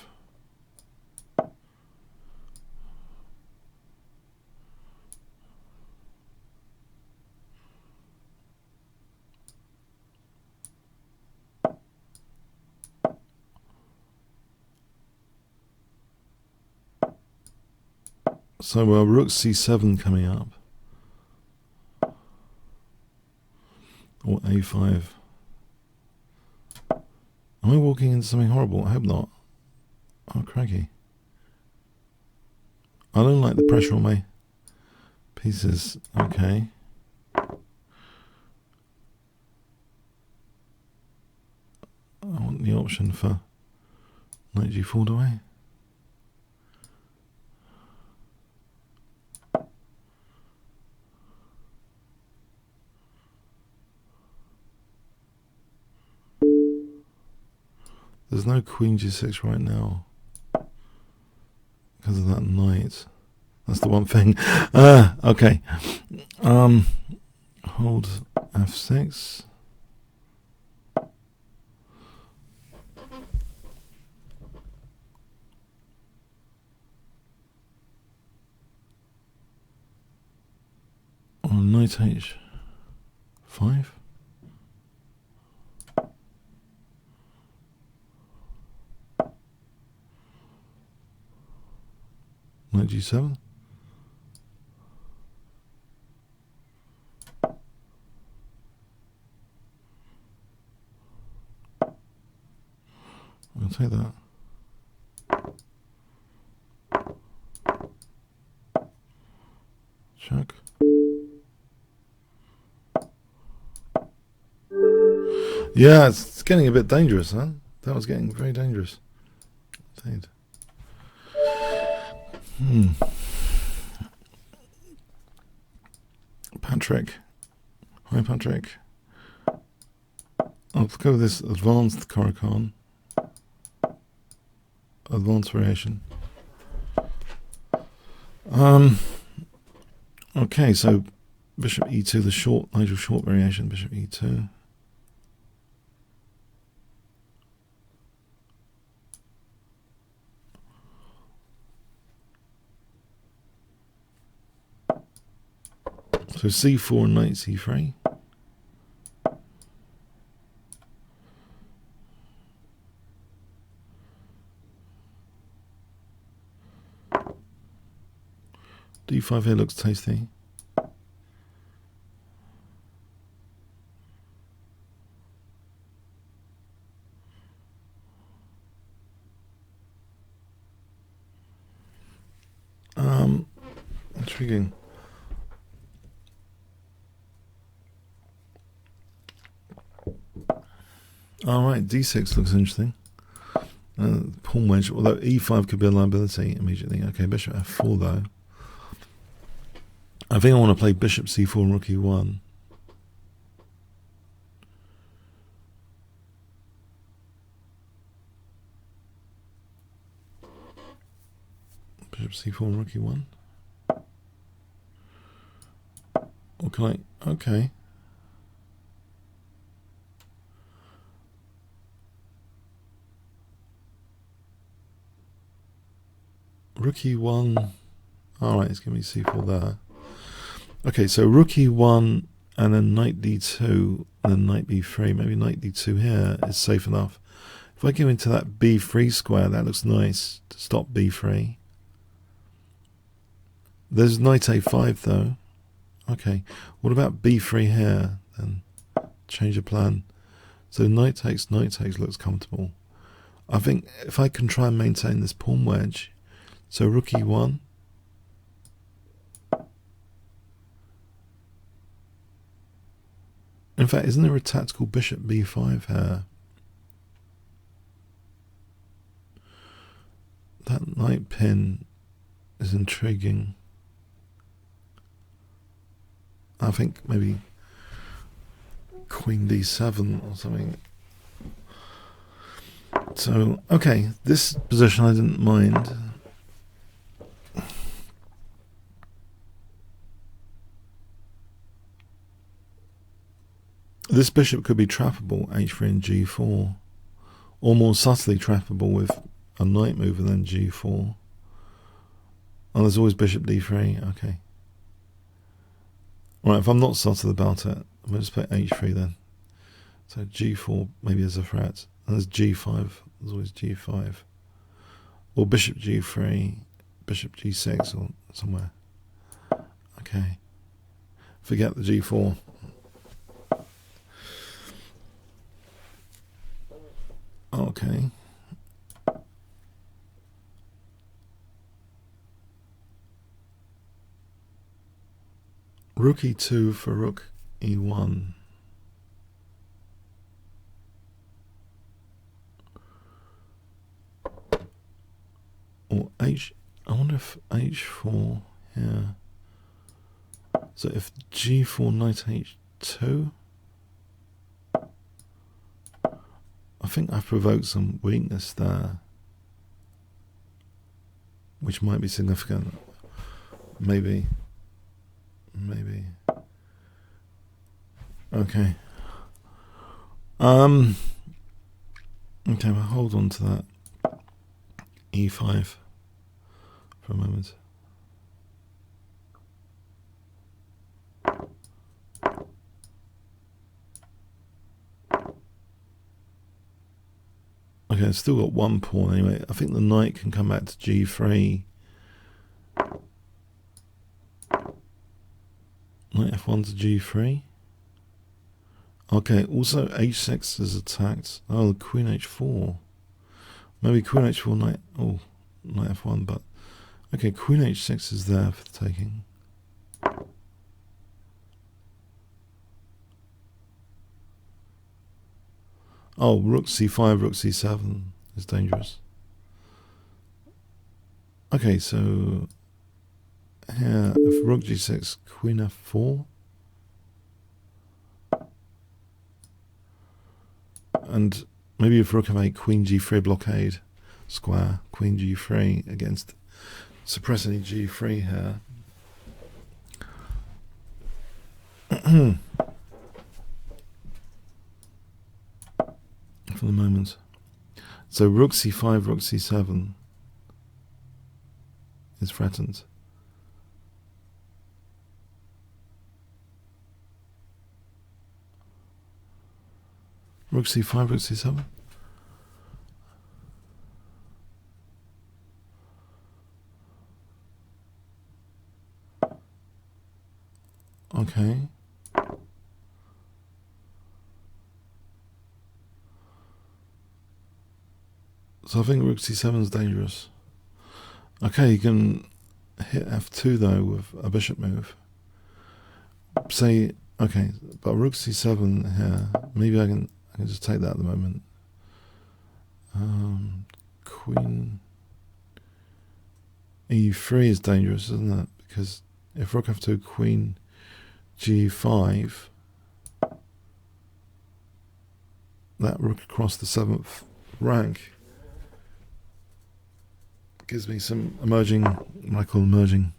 So rook c7 coming up. Or a5. Am I walking into something horrible? I hope not. Oh, crikey. I don't like the pressure on my pieces. Okay. I want the option for knight g4, do I? There's no queen g6 right now because of that knight. That's the one thing. Okay. Hold f6. Or knight h5. Knight g7. I'll take that. Check. Yeah, it's getting a bit dangerous, huh? That was getting very dangerous. Patrick. Hi, Patrick. I'll go with this advanced Caracan. Advanced variation. Okay, so bishop e2, the short, Nigel Short variation, bishop e2. So c4 and knight c3. d5 here looks tasty. Intriguing. Alright, d6 looks interesting. Pawn wedge, although e5 could be a liability immediately. Okay, bishop f4 though. I think I want to play bishop c4 rook e1. Bishop c4 rook e1. Or can I? Okay. Rook e1. Alright, it's going to be c4 there. Okay, so rook e1 and then knight d2 and then knight b3. Maybe knight d2 here is safe enough. If I go into that b3 square, that looks nice to stop b3. There's knight a5 though. Okay, what about b3 here then? Change of plan. So knight takes looks comfortable. I think if I can try and maintain this pawn wedge, so rook e1. In fact, isn't there a tactical bishop b5 here? That knight pin is intriguing. I think maybe queen d7 or something. So, okay, this position I didn't mind. This bishop could be trappable, h3 and g4, or more subtly trappable with a knight move and then g4. Oh, there's always bishop d3, okay. Right, if I'm not subtle about it, I'm going to just play h3 then. So g4 maybe as a threat. And there's g5, there's always g5. Or bishop g3, bishop g6 or somewhere. Okay. Forget the g4. Okay. Rook e2 for rook e1. Or I wonder if h4 here. So if g4 knight h2. I think I've provoked some weakness there, which might be significant. Maybe. Okay. Okay, well, hold on to that e5 for a moment. Okay, I've still got one pawn anyway. I think the knight can come back to g3. Knight f1 to g3. Okay, also h6 is attacked. Oh, queen h4. Maybe queen h4, knight. Oh, knight f1, but. Okay, queen h6 is there for the taking. Oh, rook c5, rook c7 is dangerous. Okay, so here, if rook g6, queen f4. And maybe if rook f8, queen g3 blockade, square, queen g3 against suppress any g3 here. For the moment. So rook c5, rook c7 is threatened. Rook c5, rook c7. Okay. So I think rook c7 is dangerous. Okay, you can hit f2 though with a bishop move. Say, okay, but rook c7 here. Maybe I can just take that at the moment. Queen e3 is dangerous, isn't it? Because if rook f2, queen g5, that rook across the 7th rank gives me some emerging, what I call emerging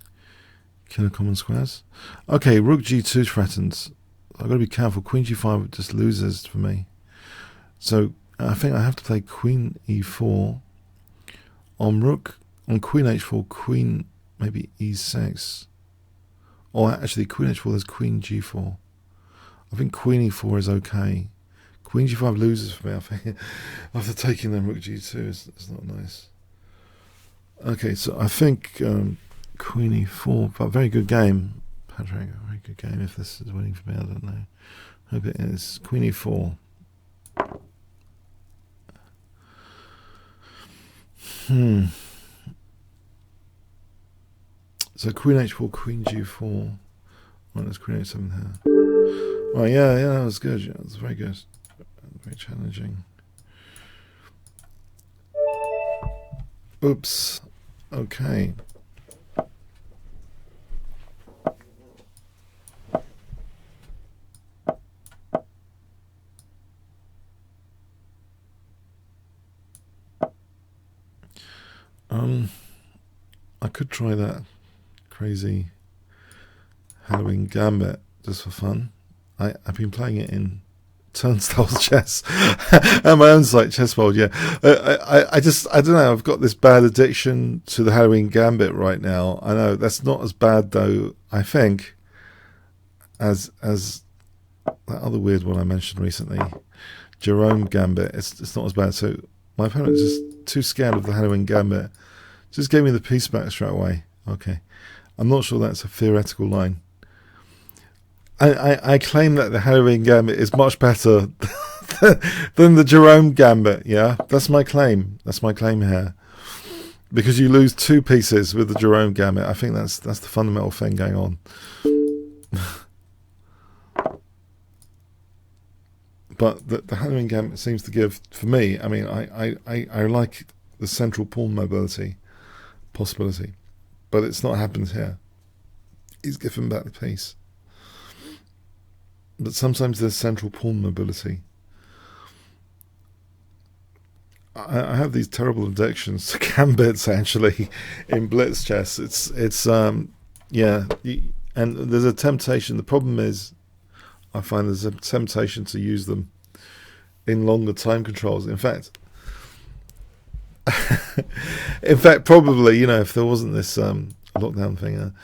killer common squares. Okay, rook g2 threatens. I've got to be careful. Queen g5 just loses for me. So I think I have to play queen e4 on rook, on queen h4, queen maybe e6. Or actually queen h4, there's queen g4. I think queen e4 is okay. Queen g5 loses for me, I think. After taking them, rook g2 is not nice. Okay, so I think queen e4, but very good game, Patrick. Very good game. If this is winning for me, I don't know. Hope it is. Queen e4. So queen h4, queen g4. Right, there's queen h7 here. Right, yeah, that was good. Yeah, that was very good. Very challenging. Oops. Okay. I could try that crazy Halloween gambit just for fun. I've been playing it in Turnstiles Chess and my own site, Chessbold. Yeah, I don't know. I've got this bad addiction to the Halloween gambit right now. I know that's not as bad though. I think as that other weird one I mentioned recently, Jerome Gambit. It's not as bad. So my opponent's just too scared of the Halloween gambit. Just gave me the piece back straight away. Okay, I'm not sure that's a theoretical line. I claim that the Halloween Gambit is much better than the Jerome Gambit. Yeah, that's my claim. That's my claim here. Because you lose 2 pieces with the Jerome Gambit. I think that's the fundamental thing going on. But the Halloween Gambit seems to give, for me, I mean, I like the central pawn mobility possibility. But it's not happened here. He's given back the piece. But sometimes there's central pawn mobility. I have these terrible addictions to gambits actually in blitz chess. Yeah, and there's a temptation. The problem is, I find there's a temptation to use them in longer time controls. In fact, probably, if there wasn't this lockdown thing.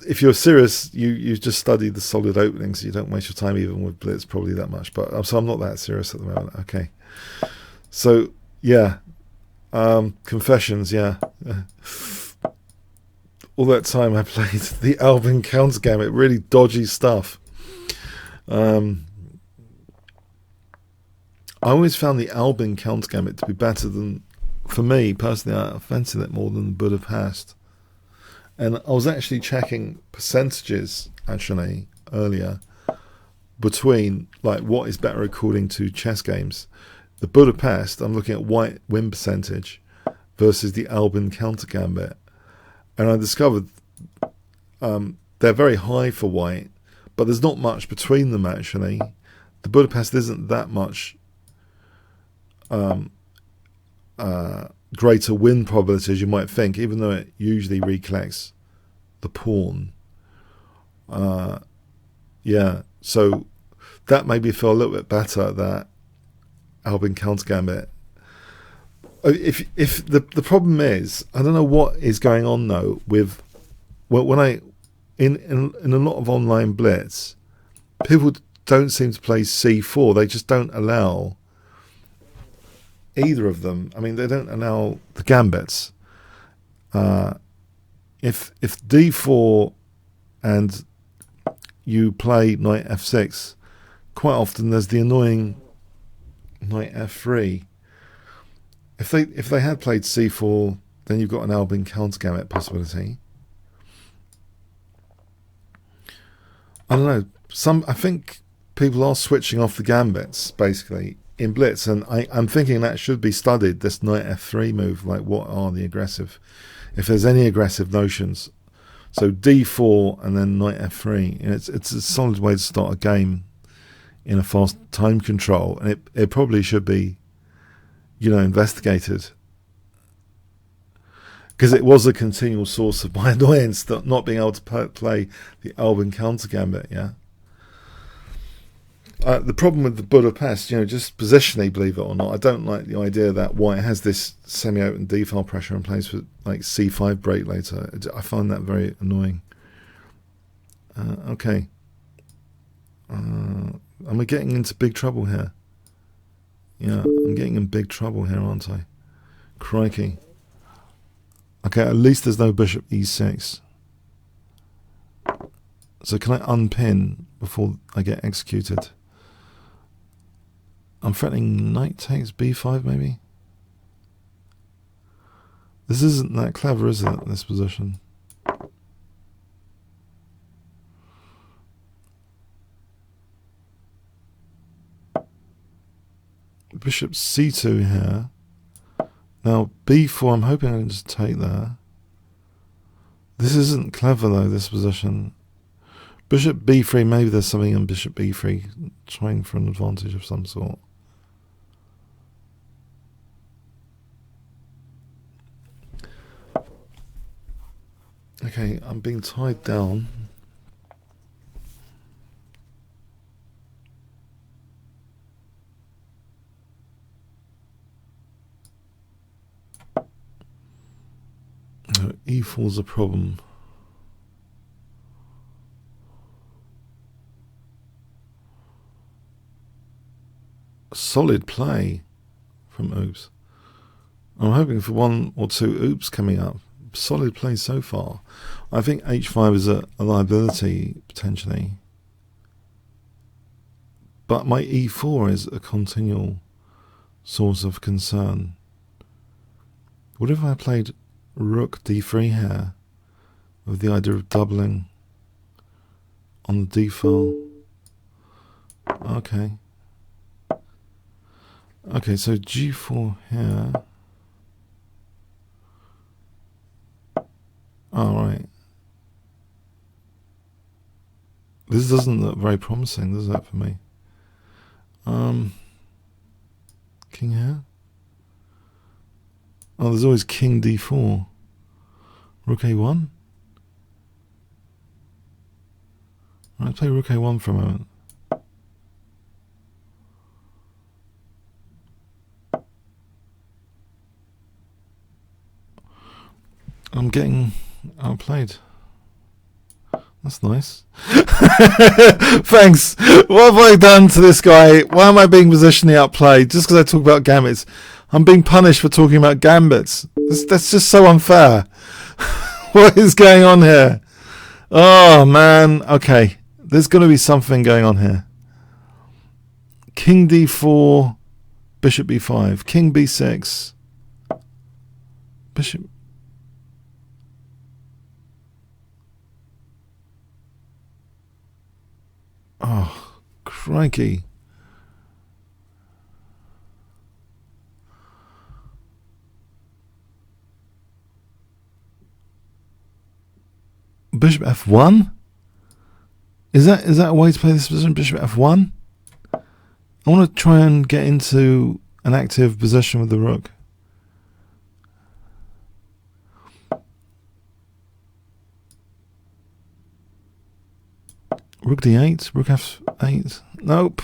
If you're serious, you just study the solid openings. You don't waste your time even with blitz probably that much. But so I'm not that serious at the moment. Okay, so yeah, confessions. Yeah, all that time I played the Albin counter gambit, really dodgy stuff. I always found the Albin counter gambit to be better than, for me personally, I fancied it more than the Budapest. And I was actually checking percentages, actually, earlier, between, like, what is better according to chess games. The Budapest, I'm looking at white win percentage versus the Albin counter gambit. And I discovered they're very high for white, but there's not much between them, actually. The Budapest isn't that much greater win probability as you might think, even though it usually recollects the pawn. Yeah, so that made me feel a little bit better that Albin counter gambit. If the problem is, I don't know what is going on though with when I in a lot of online blitz, people don't seem to play c4. They just don't allow either of them. I mean, they don't allow the gambits. If d4 and you play knight f6, quite often there's the annoying knight f3. If they had played c4, then you've got an Albin counter gambit possibility. I don't know. I think people are switching off the gambits basically in blitz, and I'm thinking that should be studied. This knight f3 move, like what are the aggressive, if there's any aggressive notions. So d4 and then knight f3. And it's a solid way to start a game in a fast time control, and it probably should be, investigated, because it was a continual source of my annoyance that not being able to play the Albin counter gambit. Yeah. The problem with the Budapest, just positionally, believe it or not, I don't like the idea that white has this semi-open d-file pressure and plays for like c5 break later. I find that very annoying. Okay. Am I getting into big trouble here? Yeah, I'm getting in big trouble here, aren't I? Crikey. Okay, at least there's no bishop e6. So can I unpin before I get executed? I'm threatening knight takes b5 maybe? This isn't that clever, is it, this position? Bishop c2 here. Now b4, I'm hoping I can just take there. This isn't clever though, this position. Bishop b3, maybe there's something in bishop b3, trying for an advantage of some sort. Okay, I'm being tied down. No, e4's a problem. Solid play from Oops. I'm hoping for one or two Oops coming up. Solid play so far. I think h5 is a liability potentially, but my e4 is a continual source of concern. What if I played rook d3 here with the idea of doubling on the d-file? Okay, so g4 here. Alright. This doesn't look very promising, does it, for me? King here? Oh, there's always king d4. Rook a1? I'll play rook a1 for a moment. I'm getting outplayed. That's nice. Thanks. What have I done to this guy? Why am I being positionally outplayed? Just because I talk about gambits. I'm being punished for talking about gambits. That's just so unfair. What is going on here? Oh, man. Okay. There's going to be something going on here. King d4, bishop b5, king b6, bishop... Oh, crikey. Bishop f1? Is that a way to play this position? Bishop f1? I want to try and get into an active position with the rook. Rook d8, rook f8. Nope.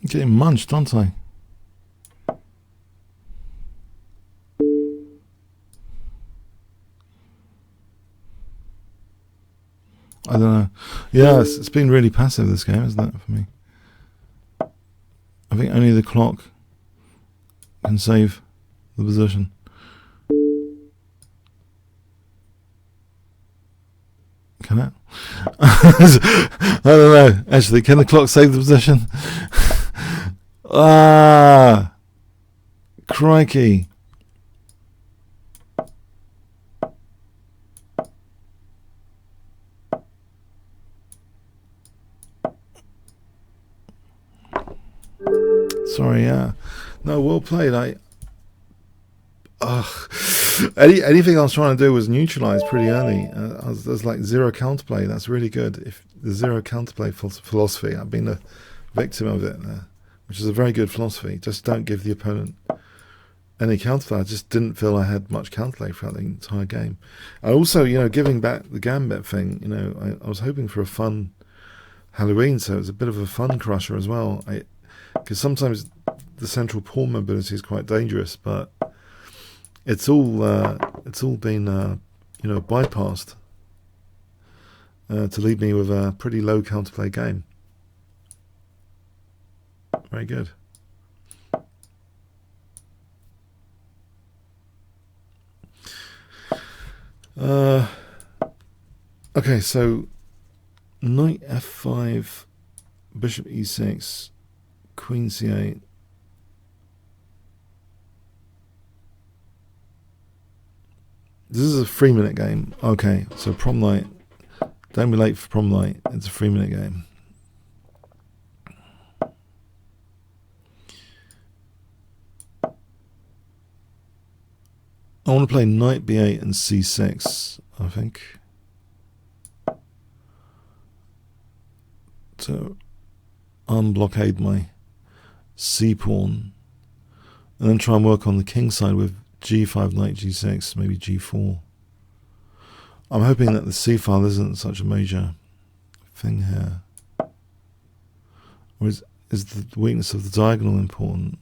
Getting munched, aren't I? I don't know. Yeah, it's been really passive, this game, isn't it, for me? I think only the clock can save the position. Can it? I don't know. Actually, can the clock save the position? Ah, crikey. Sorry, yeah. No, well played. Anything I was trying to do was neutralised pretty early. There's like zero counterplay. That's really good. If the zero counterplay philosophy, I've been a victim of it, which is a very good philosophy. Just don't give the opponent any counterplay. I just didn't feel I had much counterplay throughout the entire game. And also, giving back the gambit thing, I was hoping for a fun Halloween, so it was a bit of a fun crusher as well. Because sometimes the central pawn mobility is quite dangerous, but it's all been bypassed to leave me with a pretty low counterplay game. Very good. Okay, so knight f5, bishop e6, queen c8. This is a 3-minute game. Okay, so prom night. Don't be late for prom night. It's a 3-minute game. I want to play knight b8 and c6, I think, to unblockade my c pawn, and then try and work on the king side with g5, knight g6, maybe g4. I'm hoping that the c file isn't such a major thing here. Or is the weakness of the diagonal important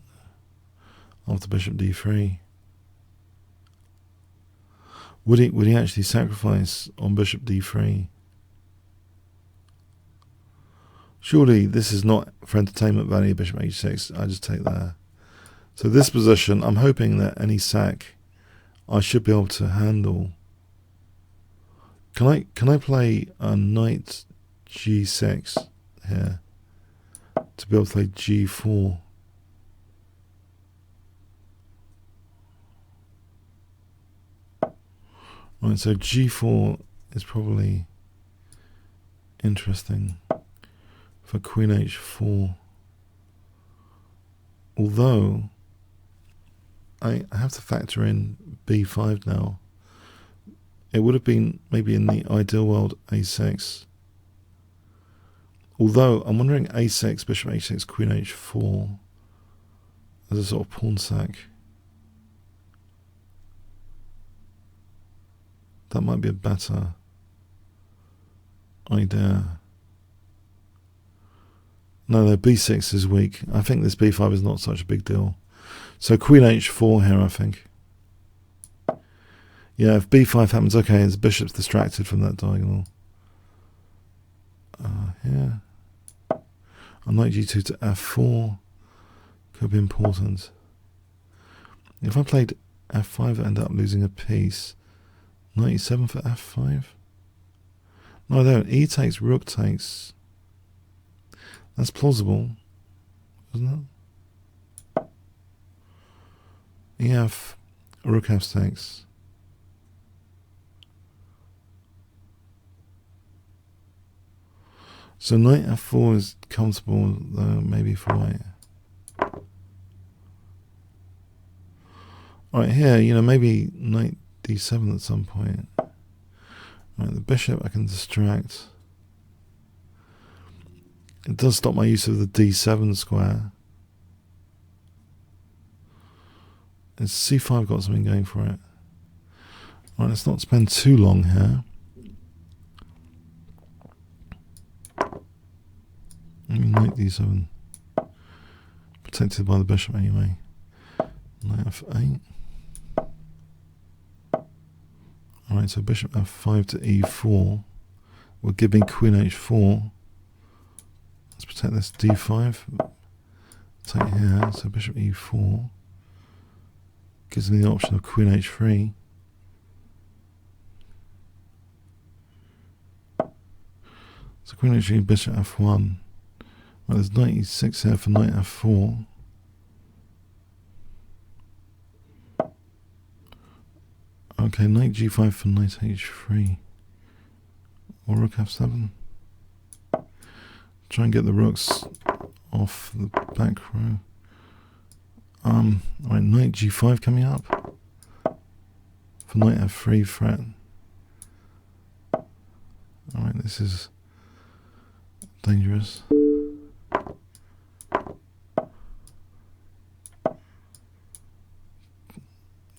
after bishop d3? Would he actually sacrifice on bishop d3? Surely this is not for entertainment value, bishop h6. I just take there. So this position, I'm hoping that any sack I should be able to handle. Can I play a knight g6 here to be able to play g4? Right, so g4 is probably interesting for queen h4. Although I have to factor in b5 now. It would have been maybe in the ideal world a6. Although I'm wondering a6, bishop h6, queen h4 as a sort of pawn sack. That might be a better idea. No, b6 is weak. I think this b5 is not such a big deal. So queen h4 here, I think. Yeah, if b5 happens, okay, his bishop's distracted from that diagonal. Here. And knight g2 to f4 could be important. If I played f5, I end up losing a piece. Knight e7 for f5? No, I don't. E takes, rook takes. That's plausible, isn't it? EF, rook f6. So knight f4 is comfortable, though, maybe for white. Alright, here, you know, maybe knight d7 at some point. Alright, the bishop I can distract. It does stop my use of the d7 square. It's c5 got something going for it. Alright, let's not spend too long here. Maybe knight d7. Protected by the bishop anyway. Knight f8. Alright, so bishop f5 to e4 will give me queen h4. Let's protect this d5. Take here, so bishop e4 gives me the option of queen h3. So queen h3, bishop f1. Well, there's knight e6 here for knight f4. Okay, knight g5 for knight h3. Or rook f7. Try and get the rooks off the back row. Alright, knight g5 coming up. For knight f3 threat. Alright, this is dangerous.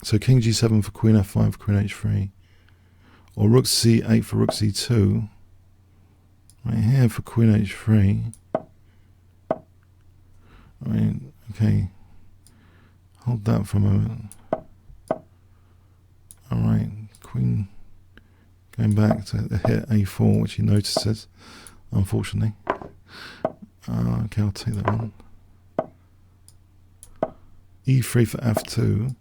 So king g7 for queen f5, queen h3. Or rook c8 for rook c2. Right here for queen h3. I mean, okay. Hold that for a moment. Alright, queen going back to hit a4, which he notices, unfortunately. Okay, I'll take that one. e3 for f2.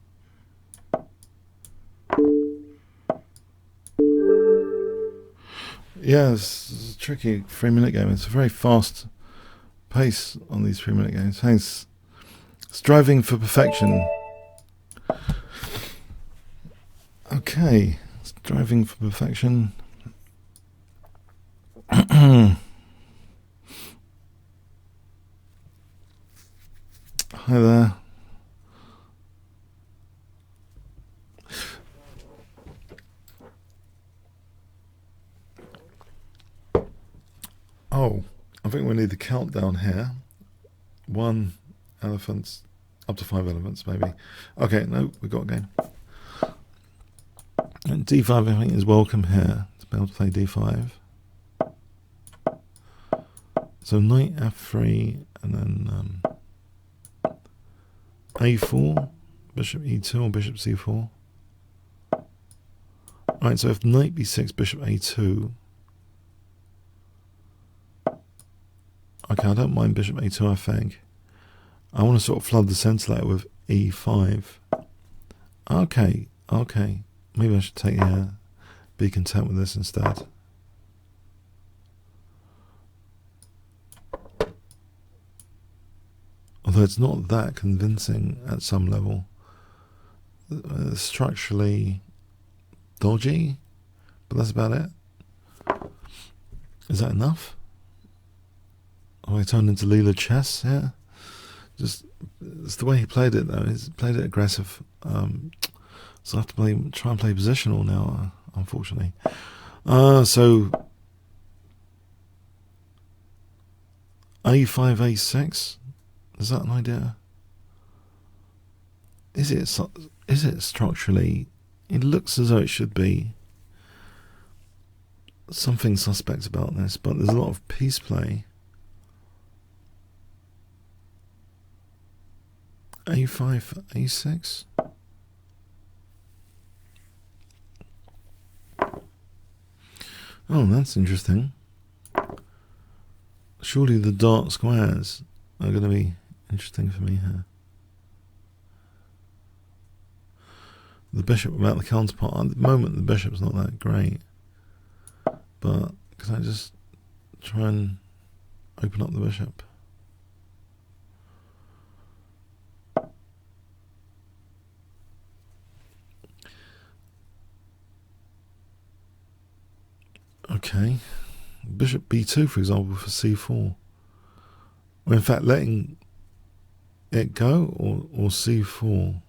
Yeah, it's a tricky 3-minute game. It's a very fast pace on these 3-minute games. Thanks. Striving for perfection. Okay, striving for perfection. Hi there. Oh, I think we need the countdown here. 1 elephants, up to 5 elephants maybe. Okay, no, we got a game. And d5 I think is welcome here to be able to play d5. So knight f3 and then a4, bishop e2 or bishop c4. Alright, so if knight b6, bishop a2. Okay, I don't mind bishop a2, I think. I want to sort of flood the centre layer with e5. Okay, okay. Maybe I should take here. Be content with this instead. Although it's not that convincing at some level. Structurally dodgy, but that's about it. Is that enough? Oh, I turned into Leela chess here. Just it's the way he played it though. He's played it aggressive. So I have to try and play positional now, unfortunately. So a5, a6. Is that an idea? Is it structurally? It looks as though it should be. Something suspect about this, but there's a lot of piece play. a5, a6. Oh, that's interesting. Surely the dark squares are going to be interesting for me here. The bishop without the counterpart. At the moment, the bishop's not that great. But can I just try and... open up the bishop. Okay, bishop b2, for example, for c4. Or in fact, letting it go, or c4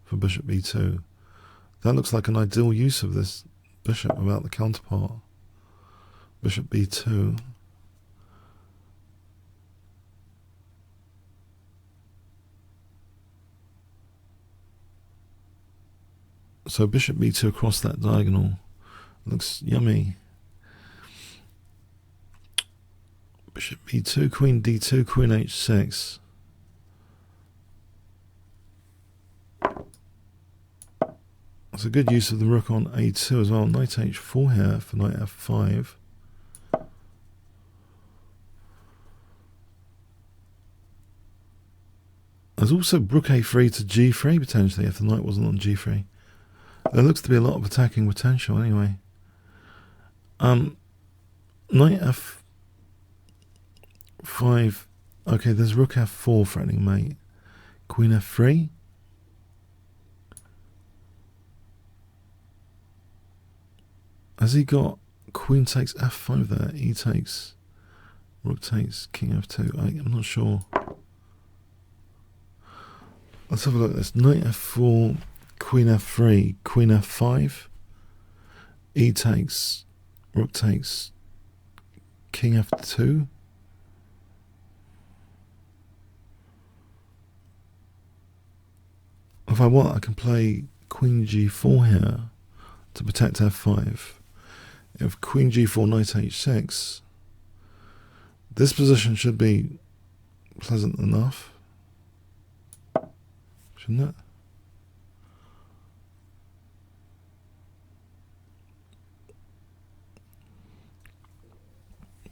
for bishop b2. That looks like an ideal use of this bishop without the counterpart. Bishop b2. So bishop b2 across that diagonal looks yummy. Bishop b2, queen d2, queen h6. That's a good use of the rook on a2 as well. Knight h4 here for knight f5. There's also rook a3 to g3 potentially if the knight wasn't on g3. There looks to be a lot of attacking potential anyway. Knight f5. Okay, there's rook f4 threatening mate. Queen f3. Has he got queen takes f5 there? E takes, rook takes, king f2. I'm not sure. Let's have a look at this. Knight f4, queen f3, queen f5. E takes, rook takes, king f2. If I want, I can play queen g4 here to protect f5. If queen g4, knight h6, this position should be pleasant enough, shouldn't it?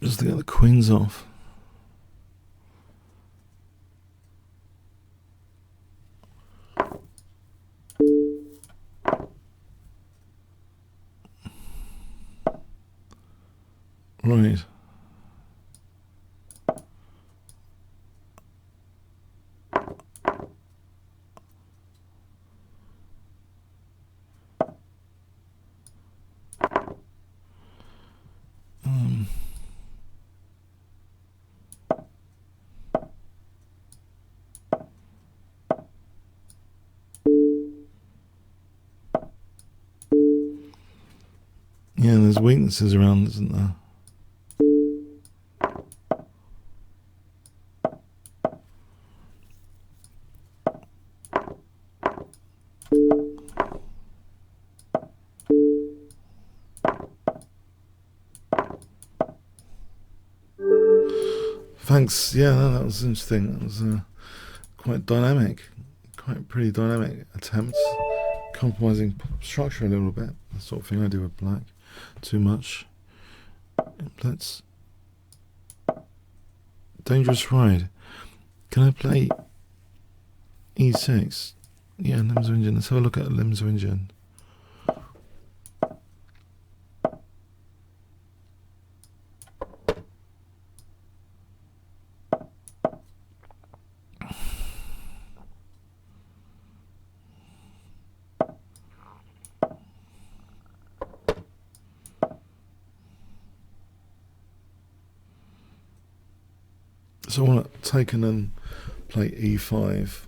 Just to get the queens off. Right. Yeah, there's weaknesses around, isn't there? Thanks. Yeah, that was interesting. That was quite dynamic, quite pretty dynamic attempt, compromising structure a little bit. The sort of thing I do with black. Too much. Let's dangerous ride. Can I play e6? Yeah, Limswingen. Let's have a look at Limswingen. So I want to take and then play e5.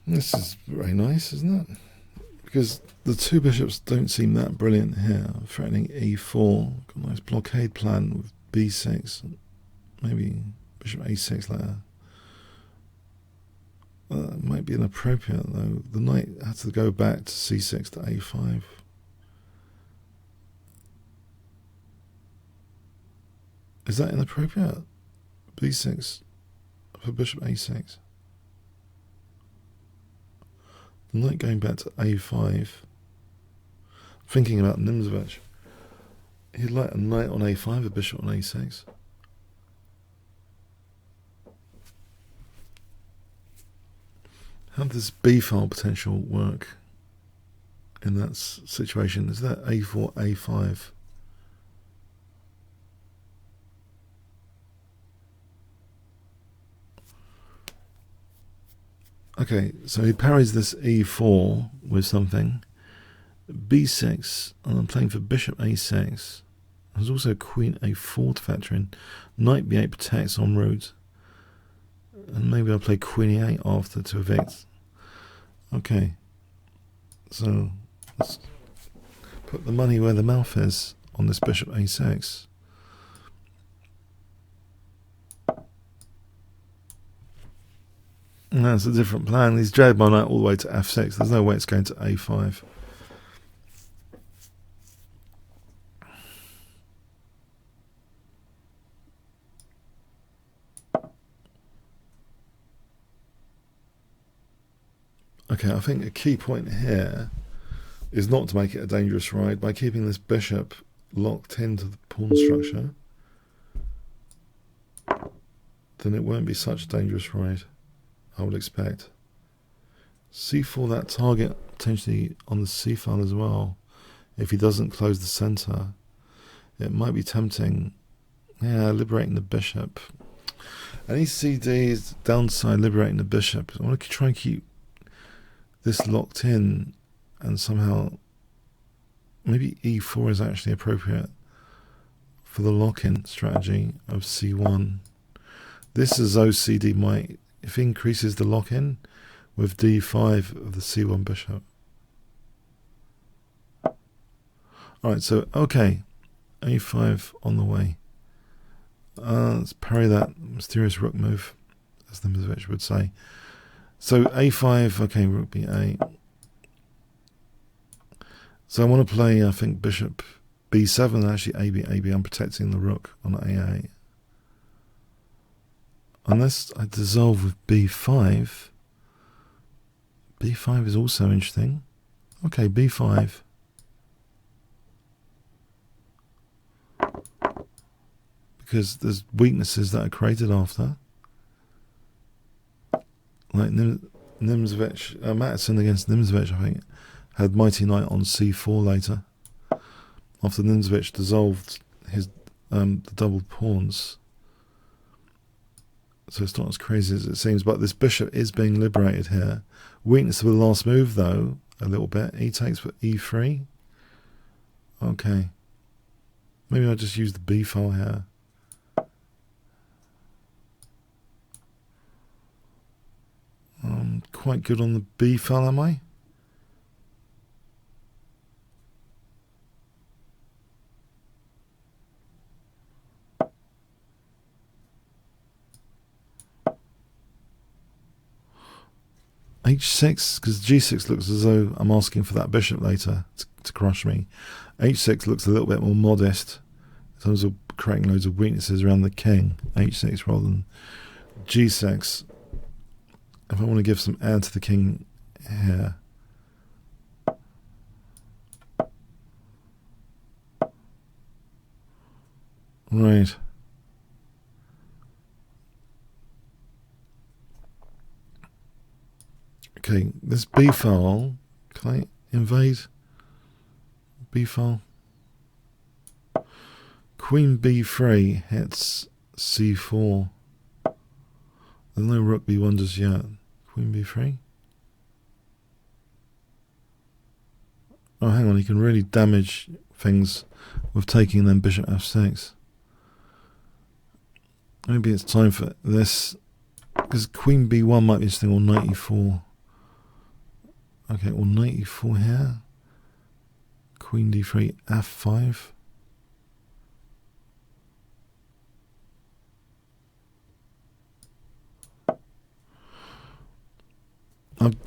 This is very nice, isn't it? Because the two bishops don't seem that brilliant here. Threatening e4. Got a nice blockade plan with b6. Maybe bishop a6 later. Might be inappropriate though. The knight had to go back to c6 to a5. Is that inappropriate? b6 for bishop a6. The knight going back to a5. Thinking about Nimzovich. He'd like a knight on a5, a bishop on a6. How does b-file potential work in that situation? Is that a4, a5? Okay, so he parries this e4 with something. b6, and I'm playing for bishop a6. There's also queen a4 to factor in. Knight b8 protects en route. And maybe I'll play queen e8 after to evict. Okay, so let's put the money where the mouth is on this bishop a6. And that's a different plan. He's dragged my knight all the way to f6. There's no way it's going to a5. Okay, I think a key point here is not to make it a dangerous ride by keeping this bishop locked into the pawn structure. Then it won't be such a dangerous ride, I would expect. c4, that target potentially on the c file as well. If he doesn't close the center, it might be tempting. Yeah, liberating the bishop. Any cd is downside liberating the bishop. I want to try and keep this locked in, and somehow maybe e4 is actually appropriate for the lock-in strategy of c1. This is OCD might, if he increases the lock-in with d5 of the c1 bishop. Alright, so okay, a5 on the way. Let's parry that mysterious rook move, as the Nimzovich would say. So a5, okay, rook b8. So I want to play, I think, bishop b7, actually ab. I'm protecting the rook on a8. Unless I dissolve with b5. b5 is also interesting. Okay, b5. Because there's weaknesses that are created after. Like Nimzovich, Matteson against Nimzovich, I think, had Mighty Knight on c4 later. After Nimzovich dissolved his the doubled pawns. So it's not as crazy as it seems, but this bishop is being liberated here. Weakness of the last move, though, a little bit. He takes for e3. Okay. Maybe I'll just use the b file here. Quite good on the b file, am I? h6, because g6 looks as though I'm asking for that bishop later to crush me. h6 looks a little bit more modest in terms of creating loads of weaknesses around the king. h6 rather than g6. If I want to give some air to the king here. Right. Okay, this b file, can I invade b file? Queen b3 hits c4. There's no rook b1 just yet. Queen b3. Oh, hang on, he can really damage things with taking then bishop f6. Maybe it's time for this, because queen b1 might be interesting, or knight e4. Okay, or knight e4 here. Queen d3, f5.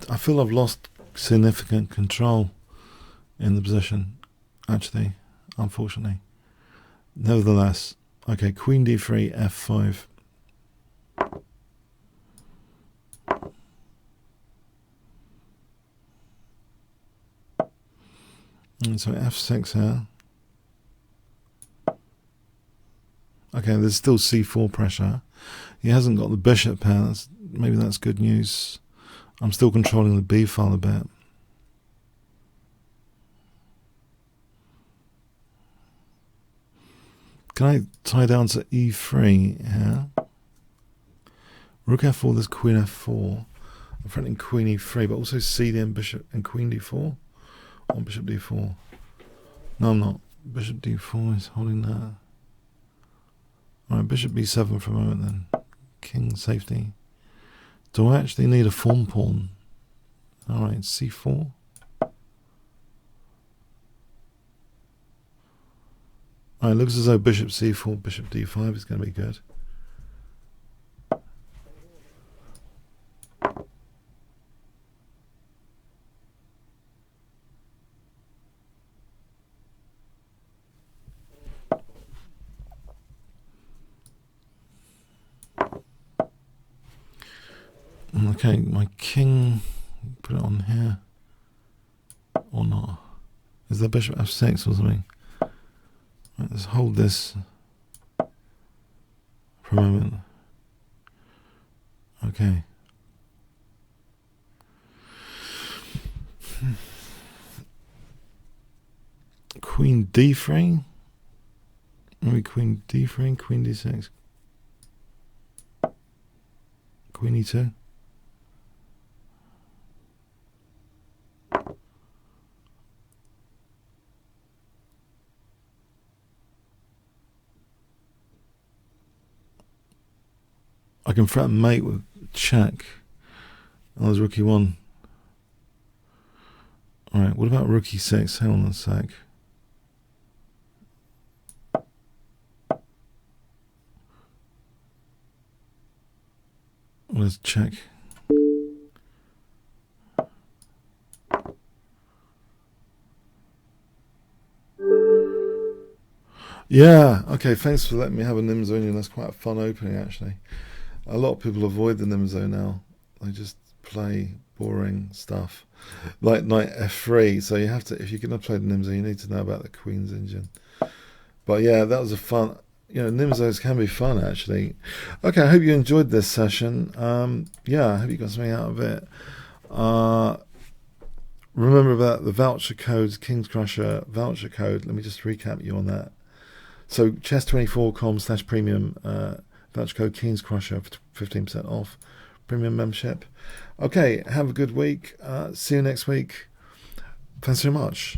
I feel I've lost significant control in the position, actually, unfortunately. Nevertheless, okay, queen d3, f5. And so f6 here. Okay, there's still c4 pressure. He hasn't got the bishop here. Maybe that's good news. I'm still controlling the b file a bit. Can I tie down to e3 here? Rook f4, there's queen f4. I'm threatening queen e3, but also cd and bishop and queen d4. On bishop d4. No, I'm not. Bishop d4 is holding that. Alright, bishop b7 for a moment then. King safety. Do I actually need a form pawn? Alright, c4. Alright, looks as though bishop c4, bishop d5 is going to be good. Okay, my king, put it on here, or not. Is there bishop f6 or something? Right, let's hold this for a moment. Okay. Queen d3. Maybe queen d3, queen d6. Queen e2. I can threaten mate with check. Oh, there's rook e1. Alright, what about rook e6? Hang on a sec. Let's check. Yeah, okay, thanks for letting me have a Nimzonian. That's quite a fun opening, actually. A lot of people avoid the Nimzo now. They just play boring stuff. Like knight f3, so you have to, if you're going to play the Nimzo, you need to know about the Queen's engine. But yeah, that was a fun, Nimzos can be fun, actually. Okay, I hope you enjoyed this session. Yeah, I hope you got something out of it. Remember about the voucher codes, Kingscrusher voucher code. Let me just recap you on that. So chess24.com/premium, voucher code Kingscrusher for 15% off premium membership. Okay, have a good week. See you next week. Thanks so much.